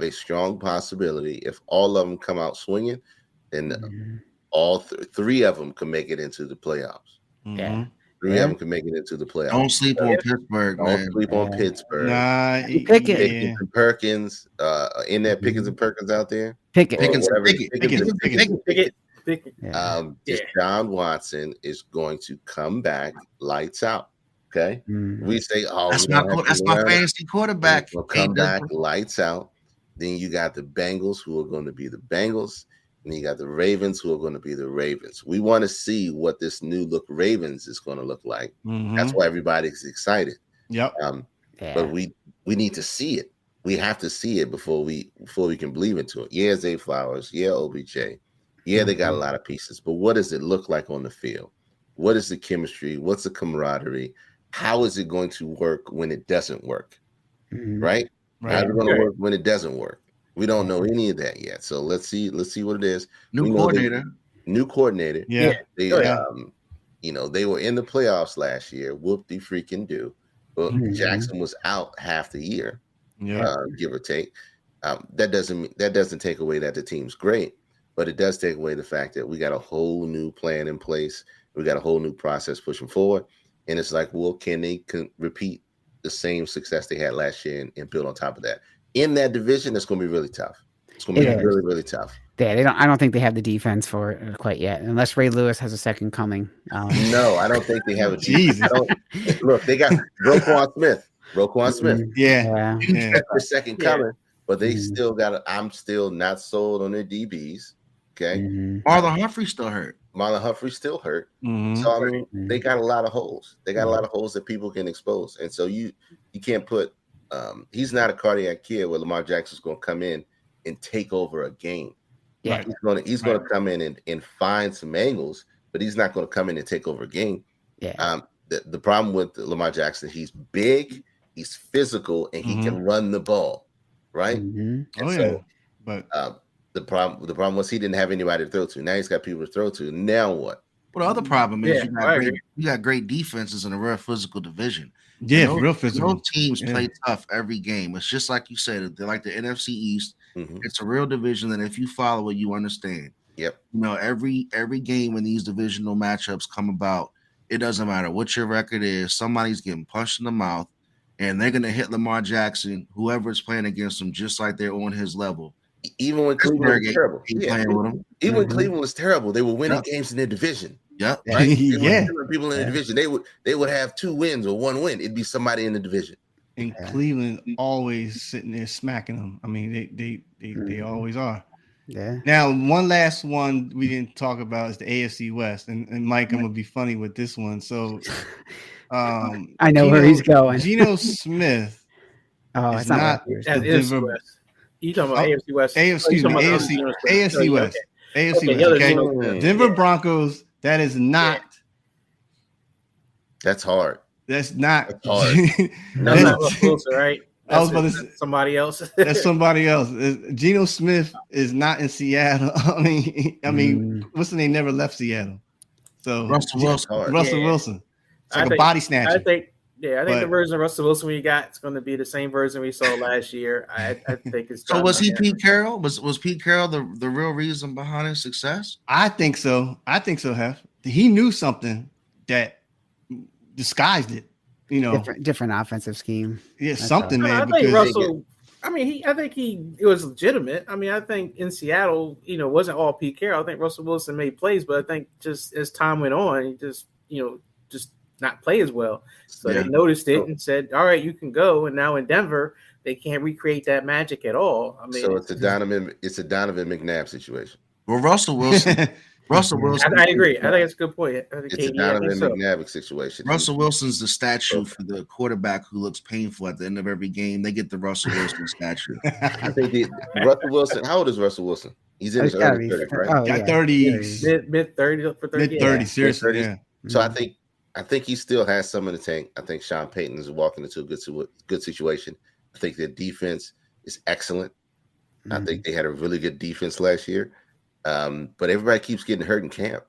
a strong possibility if all of them come out swinging, then all three of them can make it into the playoffs. Yeah. Three of them can make it into the playoffs. Don't sleep on Pittsburgh, man. Don't sleep on Pittsburgh. Nah, Pickett. Pickens and Perkins, in there, Pickens and Perkins out there. Pick it. Pickens, Whatever. Pickett. Yeah. Deshaun Watson is going to come back lights out. Okay, we say, oh, that's my fantasy quarterback. He'll come back lights out. Then you got the Bengals, who are going to be the Bengals, and you got the Ravens, who are going to be the Ravens. We want to see what this new look Ravens is going to look like. That's why everybody's excited. Yep. But we need to see it. We have to see it before we can believe into it. Yeah, Zay Flowers. Yeah, OBJ. Yeah, they got a lot of pieces. But what does it look like on the field? What is the chemistry? What's the camaraderie? How is it going to work when it doesn't work? Right? How's it going to work when it doesn't work? We don't know any of that yet. So let's see what it is. New coordinator. Yeah. They were in the playoffs last year. Whoop-de-freaking do. But Jackson was out half the year, give or take. That doesn't take away that the team's great, but it does take away the fact that we got a whole new plan in place. We got a whole new process pushing forward. And it's like, well, can they repeat the same success they had last year and build on top of that? In that division, it's going to be really tough. It's going to be really, really tough. Yeah, I don't think they have the defense for it quite yet, unless Ray Lewis has a second coming. No, I don't think they have a defense. Look, they got Roquan Smith. Yeah. The second coming, but they still got. I'm still not sold on their DBs. Okay, Marlon Humphrey still hurt. Marlon Humphrey still hurt. So I mean, they got a lot of holes. They got a lot of holes that people can expose, and so you can't put. He's not a cardiac kid where Lamar Jackson's going to come in and take over a game. Yeah, he's going to come in and find some angles, but he's not going to come in and take over a game. Yeah. The problem with Lamar Jackson, he's big, he's physical, and he can run the ball, right? But the problem was he didn't have anybody to throw to. Now he's got people to throw to. Now what? Well, the other problem is you got great defenses in a real physical division. Yeah, real physical. Those teams play tough every game. It's just like you said, they're like the NFC East. It's a real division that if you follow it, you understand. Yep. Every game when these divisional matchups come about, it doesn't matter what your record is. Somebody's getting punched in the mouth, and they're going to hit Lamar Jackson, whoever is playing against them, just like they're on his level. Even when Cleveland was terrible. Even when Cleveland was terrible, they were winning games in their division. Yep. Right? People in the division. They would have 2 wins or 1 win. It'd be somebody in the division. And Cleveland always sitting there smacking them. I mean, they always are. Yeah. Now, one last one we didn't talk about is the AFC West. And Mike, I'm gonna be funny with this one. So I know where he's going. Geno Smith. It's not the Denver. You talking about AFC West? AFC West. Okay. Denver Broncos. That is not. That's hard. That's not. That's hard. That's not closer, right? I was about to say, somebody else. that's somebody else. Geno Smith is not in Seattle. I mean, what's the name? Never left Seattle. So Russell Wilson. Russell Yeah. Wilson. It's like I a think- body snatcher. I think the But- version of Russell Wilson we got is going to be the same version we saw last year. I think it's. So done was he by then. Pete Carroll? Was Pete Carroll the real reason behind his success? I think so. Hef. He knew something that disguised it. You know, different offensive scheme. yeah, That's something, No, man. I think Because Russell. I mean, I think it was legitimate. I mean, I think in Seattle, it wasn't all Pete Carroll. I think Russell Wilson made plays, but I think just as time went on, he just not play as well. So Yeah. they noticed it and said, "All right, you can go." And now in Denver, they can't recreate that magic at all. I mean, So it's a Donovan McNabb situation. Well, Russell Wilson. Russell Wilson. I agree. I think that's a good point. I think It's a KD, I Donovan think so. McNabb situation. Russell Wilson's the statue for the quarterback who looks painful at the end of every game. They get the Russell Wilson statue. I think Russell Wilson. How old is Russell Wilson? He's in his It's gotta early be- 30s, right? oh, got yeah. 30s, Mid 30 for 30. mid 30s, seriously. Mid-30s. Yeah. So I think he still has some in the tank. I think Sean Payton is walking into a good situation. I think their defense is excellent. I think they had a really good defense last year. But everybody keeps getting hurt in camp.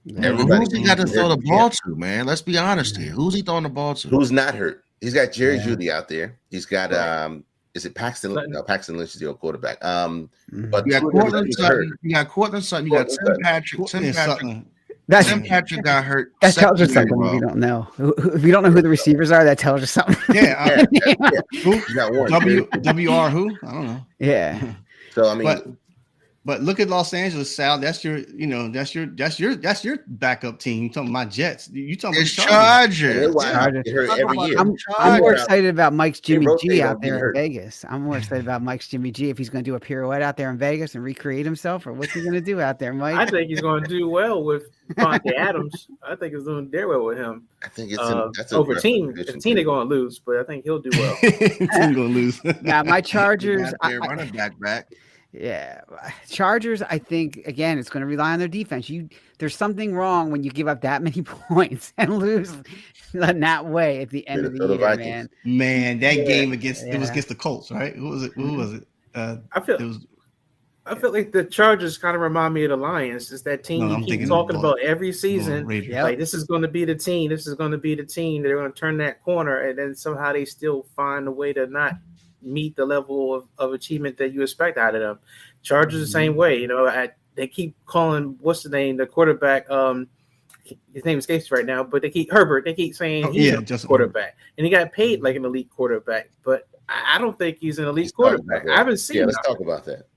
Well, Everybody who's he got to keeps throw the getting hurt in ball camp. to, man? Let's be honest here. Who's he throwing the ball to? Who's not hurt? He's got Jerry Yeah. Jeudy out there. He's got is it Paxton? No, Paxton Lynch is the old quarterback. But You got two of them Cortland is hurt. Sutton. You got Cortland Sutton. You got Tim Cortland Patrick. Yeah, Tim Patrick. something. That's Tim Patrick got hurt. that tells you second something year if you in a row. don't know. If you don't know who the receivers are, that tells you something. Yeah, who? You got one. WR who? I don't know. Yeah. So I mean, But look at Los Angeles, Sal. That's your backup team. You talking about Jets? You talking It's about Chargers. They hurt every year. I'm more excited about Mike's Jimmy rotate G on out there getting in hurt. Vegas. I'm more excited about Mike's Jimmy G if he's going to do a pirouette out there in Vegas and recreate himself, or what's he going to do out there, Mike? I think he's going to do well with Devontae Adams. I think he's doing very well with him. I think it's that's Over aggressive team. position, The team they're too. going to lose, but I think he'll do well. Team gonna lose. Now my Chargers, Got their running back. yeah, Chargers. I think again, it's going to rely on their defense. There's something wrong when you give up that many points and lose in that way at the end of the Minnesota year, Vikings. man. Man, that game against it was Yeah. against the Colts, right? Who was it? I feel It was I feel like the Chargers kind of remind me of the Lions. It's that team No, I'm you keep thinking talking of, about every season. Raiders. Yep. Like this is going to be the team. This is going to be the team. They're going to turn that corner, and then somehow they still find a way to not meet the level of achievement that you expect out of them. Chargers the same way. They keep calling what's the name, the quarterback. His name escapes me right now, but they keep Herbert. They keep saying Oh, he's yeah, a Justin quarterback, and he got paid like an elite quarterback. But I don't think he's an elite Let's talk about quarterback. that. I haven't seen. Yeah, let's him. talk about that.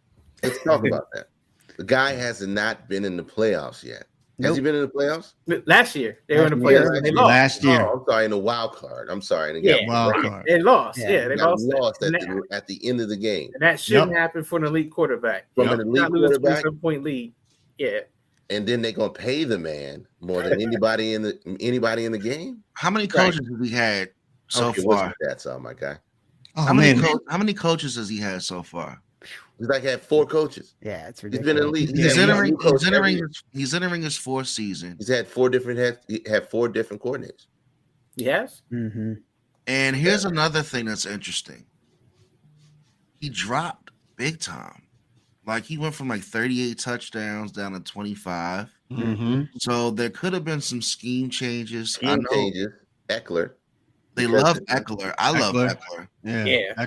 Let's talk about that. The guy has not been in the playoffs yet. Has he been in the playoffs? Last year they were in the Yeah, playoffs. and They lost. Last year. Oh, I'm sorry, in the wild card. I'm sorry. And Yeah. Wild card. They lost. Yeah. Yeah, they got lost. lost And at the end of the game. that shouldn't happen for an elite quarterback. From Yep. an elite Not lose a quarterback, 27-point lead. Yeah. and then they're gonna pay the man more than anybody in the game. How many coaches have we had so Okay, what's far? that, my guy? Oh How many, man, how many coaches has he had so far? He's like had 4 coaches. Yeah, it's He's ridiculous. been in the league. He's had one entering. new coach He's every entering. year. He's entering his fourth season, He's had 4 different coordinators. Yes. Mm-hmm. and here's another thing that's interesting. He dropped big time. Like he went from like 38 touchdowns down to 25. Mm-hmm. So there could have been some scheme changes. I Scheme know changes. Eckler. they because love of- Eckler. I love Eckler. Eckler. Yeah,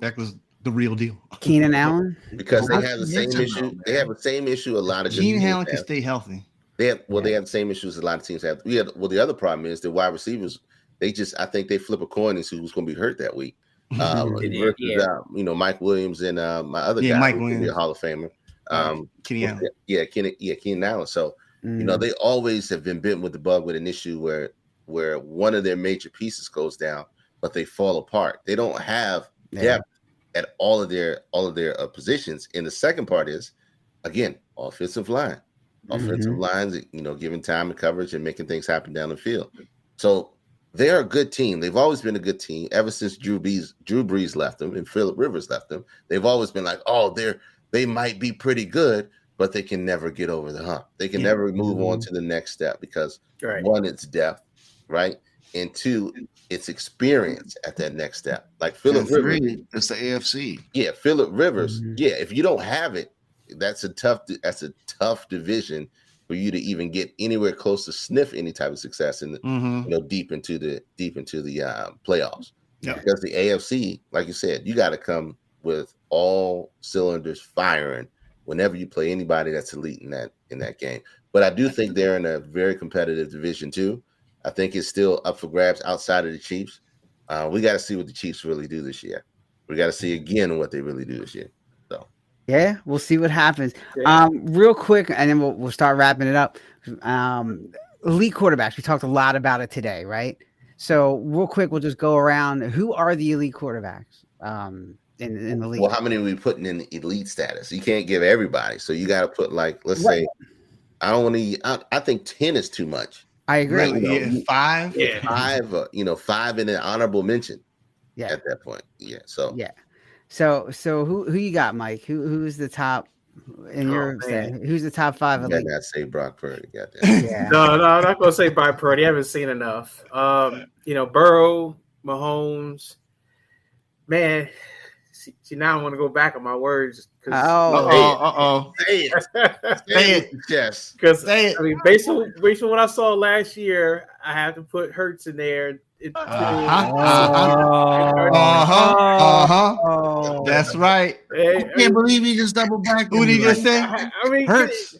Echo's the real deal. Keenan Allen. Because they Well, have the that's same Nixon, issue. though, They have the same issue a lot of good Gene teams Allen can have. stay healthy. They have the same issues a lot of teams have. The other problem is the wide receivers. I think they flip a coin and see who's going to be hurt that week. Versus, Yeah. Mike Williams and my other Yeah, guy, Mike who's gonna be Williams. a Hall of Famer. Kenny Allen. Keenan Allen. So Mm. they always have been bitten with the bug with an issue where one of their major pieces goes down, but they fall apart. They don't have depth at all of their positions. And the second part is, again, offensive line. Offensive lines, giving time and coverage and making things happen down the field. So they're a good team. They've always been a good team ever since Drew Brees left them and Phillip Rivers left them. They've always been like, they might be pretty good, but they can never get over the hump. They can never move on to the next step because Right. one, it's depth, right? and two, it's experience at that next step. Like Phillip And Rivers, three, it's the AFC. yeah, Phillip Rivers, Mhm. yeah. If you don't have it, that's a tough division for you to even get anywhere close to sniff any type of success in deep into the playoffs. Yeah. Because the AFC, like you said, you got to come with all cylinders firing whenever you play anybody that's elite in that game. But I do think they're in a very competitive division too. I think it's still up for grabs outside of the Chiefs. We got to see what the Chiefs really do this year. We got to see again what they really do this year. So Yeah, we'll see what happens. Yeah. Real quick, and then we'll start wrapping it up. Elite quarterbacks. We talked a lot about it today, right? So real quick, we'll just go around. Who are the elite quarterbacks in the league? Well, how many are we putting in elite status? You can't give everybody, so you got to put like, let's say, I don't want to. I think 10 is too much. I agree. Really, yeah, 5. Yeah. 5, 5 in an honorable mention. Yeah. At that point, yeah. So Yeah. So who you got, Mike? Who's the top in your man. who's the top 5 you elite? got not say Brock Purdy. Got that. Yeah. No, I'm not gonna say Brock Purdy. I haven't seen enough. Burrow, Mahomes, man. See, now I want to go back on my words. Oh. Say it. Say it. Yes. Because Say it. I mean, based on what I saw last year, I have to put Hurts in there. Oh. That's right. I can't believe he just doubled back. Who did he just say? I mean, Hurts.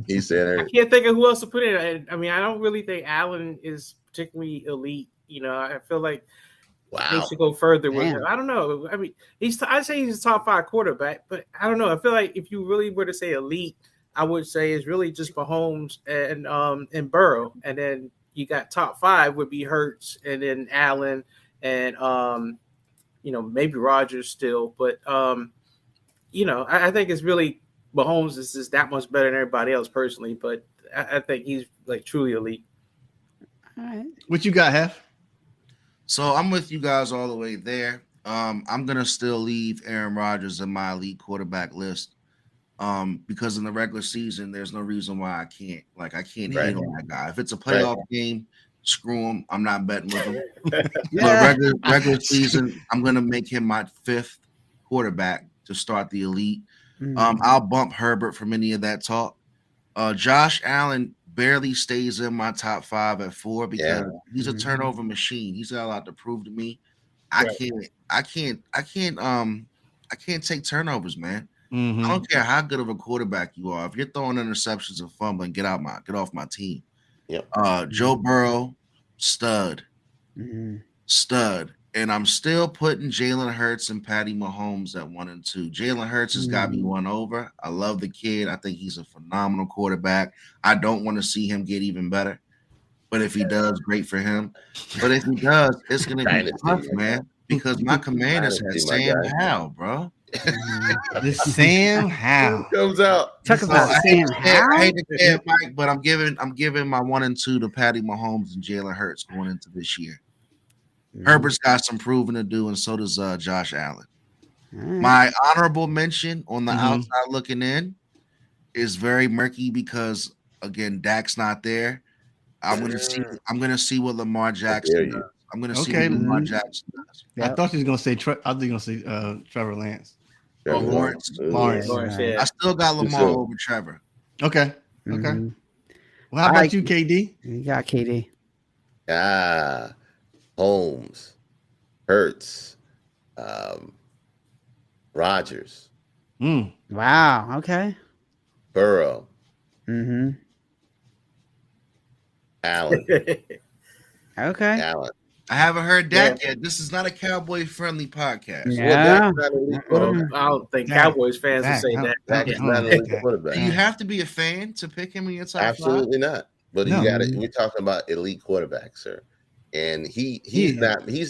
He said I can't think of who else to put in. I mean, I don't really think Allen is particularly elite. I feel like they wow. should go further with Damn. him. I don't know. I mean, I'd say he's a top 5 quarterback, but I don't know. I feel like if you really were to say elite, I would say it's really just Mahomes and Burrow, and then you got top 5 would be Hurts, and then Allen, and maybe Rodgers still, but I think it's really Mahomes is just that much better than everybody else personally, but I think he's like truly elite. All right. What you got, Hef? So I'm with you guys all the way there. I'm gonna still leave Aaron Rodgers in my elite quarterback list. Because in the regular season, there's no reason why I can't hate on that guy. If it's a playoff game, screw him. I'm not betting with him. Yeah. So regular season, I'm gonna make him my 5th quarterback to start the elite. I'll bump Herbert from any of that talk. Josh Allen barely stays in my top 5 at 4 because he's a turnover machine. He's got a lot to prove to me. I can't take turnovers, man. I don't care how good of a quarterback you are. If you're throwing interceptions and fumbling, get off my team. Yep. Joe Burrow, stud. Mm-hmm. And I'm still putting Jalen Hurts and Patty Mahomes at 1 and 2. Jalen Hurts has got me won over. I love the kid. I think he's a phenomenal quarterback. I don't want to see him get even better. But if he does, great for him. But if he does, it's going to be tough, man. Because my Commanders had Sam Howell, bro. The Sam Howell comes out. Talk about I Sam Howell. hate to say it, Mike, but I'm giving my 1 and 2 to Patty Mahomes and Jalen Hurts going into this year. Herbert's got some proving to do, and so does Josh Allen. My honorable mention on the outside looking in is very murky because again, Dak's not there. I'm gonna see what Lamar Jackson does. I'm gonna see what Lamar Jackson does. I thought he was gonna say. I was gonna say Trevor Lance. Lawrence. Yeah. I still got Lamar over Trevor. Okay. Well, how about you, KD? You got KD. Holmes, Hurts, Rodgers. Wow. Okay. Burrow. Mm-hmm. Allen. Okay. Allen. I haven't heard Dak yet. This is not a Cowboy friendly podcast. Yeah. I don't think Cowboys fans will say that. Dak is not an elite quarterback. Do you have to be a fan to pick him in your top 5? Absolutely not. But you got it. We're talking about elite quarterbacks, sir. And he's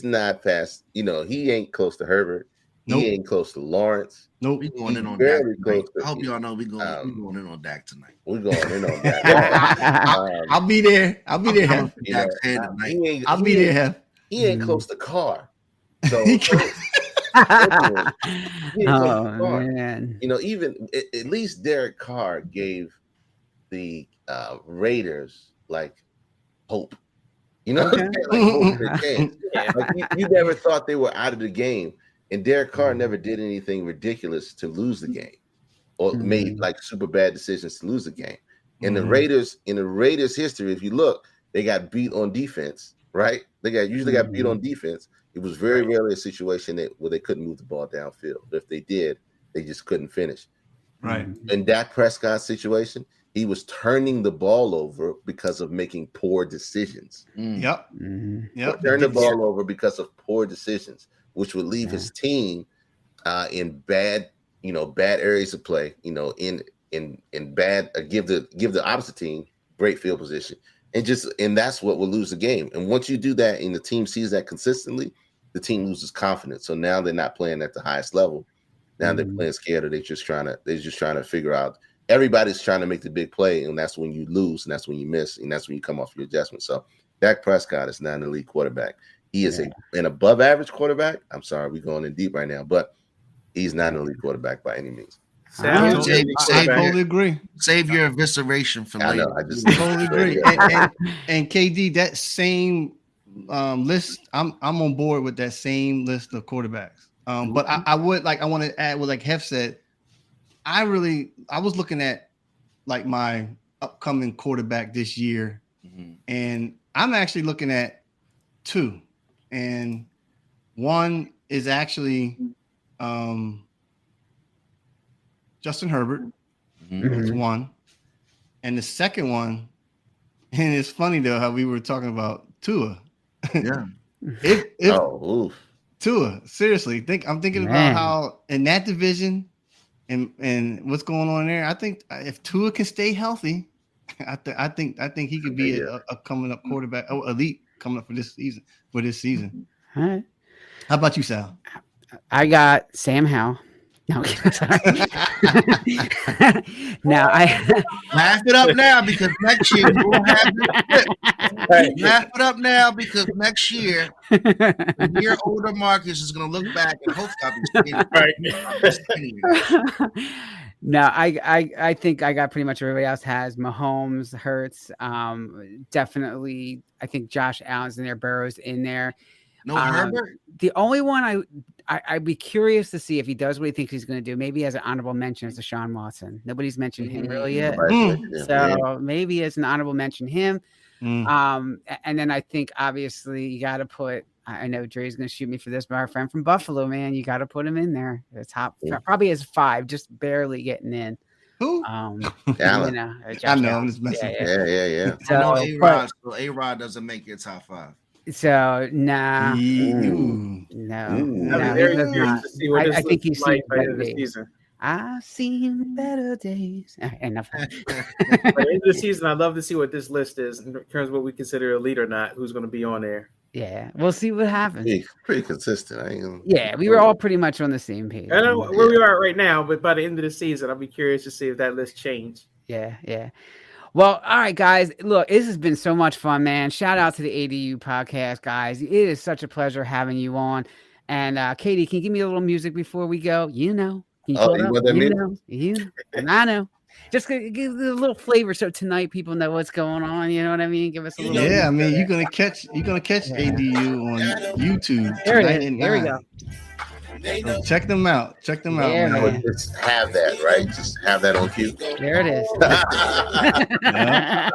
not past. He ain't close to Herbert. He ain't close to Lawrence. Nope. We going in on very Dak. close to, I hope y'all know we going in on Dak tonight. We're going in on Dak. I'll be there. I'll be there. Dak's head tonight. I'll be there. He ain't close to Carr. So Man. even at least Derek Carr gave the Raiders like hope. You know, Okay. like hold their chance. Yeah. Like you never thought they were out of the game, and Derek Carr never did anything ridiculous to lose the game, or made like super bad decisions to lose the game. In the Raiders history, if you look, they got beat on defense, right? They usually got beat on defense. It was very rarely a situation where they couldn't move the ball downfield. If they did, they just couldn't finish. Right. In Dak Prescott's situation, he was turning the ball over because of making poor decisions. Yep. Yep. Turn the ball over because of poor decisions, which would leave his team in bad areas of play. You know, in bad give the opposite team great field position, and that's what will lose the game. And once you do that, and the team sees that consistently, the team loses confidence. So now they're not playing at the highest level. Now they're playing scared, or they're just trying to figure out. Everybody's trying to make the big play, and that's when you lose, and that's when you miss, and that's when you come off your adjustment. So Dak Prescott is not an elite quarterback. He is an above average quarterback. I'm sorry, we're going in deep right now, but he's not an elite quarterback by any means. I totally agree. Save your evisceration for later. I know. I just Totally agree. And KD, that same list, I'm on board with that same list of quarterbacks. But I want to add what like Hef said. I was looking at like my upcoming quarterback this year, and I'm actually looking at two, and one is actually Justin Herbert. That's one, and the second one, and it's funny though how we were talking about Tua. Yeah. Tua, seriously, I'm thinking about how in that division. And what's going on there? I think if Tua can stay healthy, I think he could be a coming up quarterback, elite coming up for this season. All right. How about you, Sal? I got Sam Howell. No, sorry. Now Laugh it up now because next year we'll have it. Laugh it up now because next year, the year older Marcus is going to look back and hopefully I'll be No, I think I got pretty much everybody else has Mahomes, Hurts, definitely. I think Josh Allen's in there, Burrow's in there. No Herbert. The only one I'd be curious to see if he does what he thinks he's going to do. Maybe as an honorable mention is Deshaun Watson. Nobody's mentioned him really yet, so maybe as an honorable mention him. And then I think obviously you got to put. I know Dre's going to shoot me for this, but our friend from Buffalo, man, you got to put him in there. The top probably as 5, just barely getting in. Who? Allen. You know, I know. I'm just messing. Yeah. I know A-Rod, so A-Rod doesn't make your top 5. So nah, Ooh. no. Very curious to see what I think he's seen like by the end better of the days. season. I've seen better days. Enough. By the end of the season, I'd love to see what this list is in terms of what we consider elite or not. Who's going to be on there? Yeah, we'll see what happens. Pretty consistent. Yeah, we were all pretty much on the same page. I know where we are right now, but by the end of the season, I'll be curious to see if that list changed. Yeah. Well, all right, guys. Look, this has been so much fun, man. Shout out to the ADU podcast, guys. It is such a pleasure having you on. And Katie, can you give me a little music before we go? You know. Can you pull it up? want that music? And I know. Just give it a little flavor so tonight people know what's going on. You know what I mean? Give us a little. Yeah, I mean you're gonna catch ADU on YouTube. There it is. Here we go. So check them out. Yeah, man. Just have that, right? Just have that on cue. There it is. Yeah.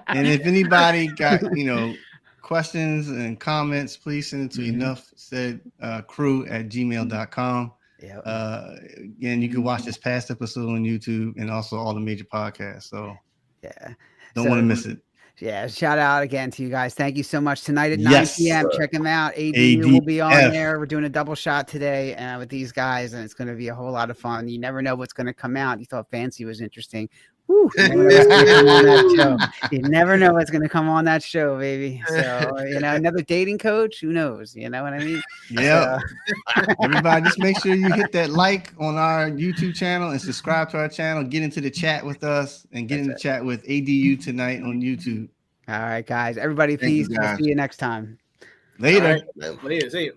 And if anybody got questions and comments, please send it to enoughsaidcrew@gmail.com. Yep. Again, you can watch this past episode on YouTube and also all the major podcasts. So Yeah. don't want to miss it. Yeah, shout out again to you guys. Thank you so much. Tonight at 9 Yes, p.m. sir. Check them out. ADU will be on ADF. there. We're doing a double shot today with these guys, and it's going to be a whole lot of fun. You never know what's going to come out. You thought Fancy was interesting. Woo, you never know what's going to come on that show, baby. So, another dating coach, who knows? You know what I mean? Yeah. Everybody, just make sure you hit that like on our YouTube channel and subscribe to our channel. Get into the chat with us and get in the chat with ADU tonight on YouTube. All right, guys. Everybody, Thank you, peace. We'll guys. see you next time. Later. All right. Later. See you.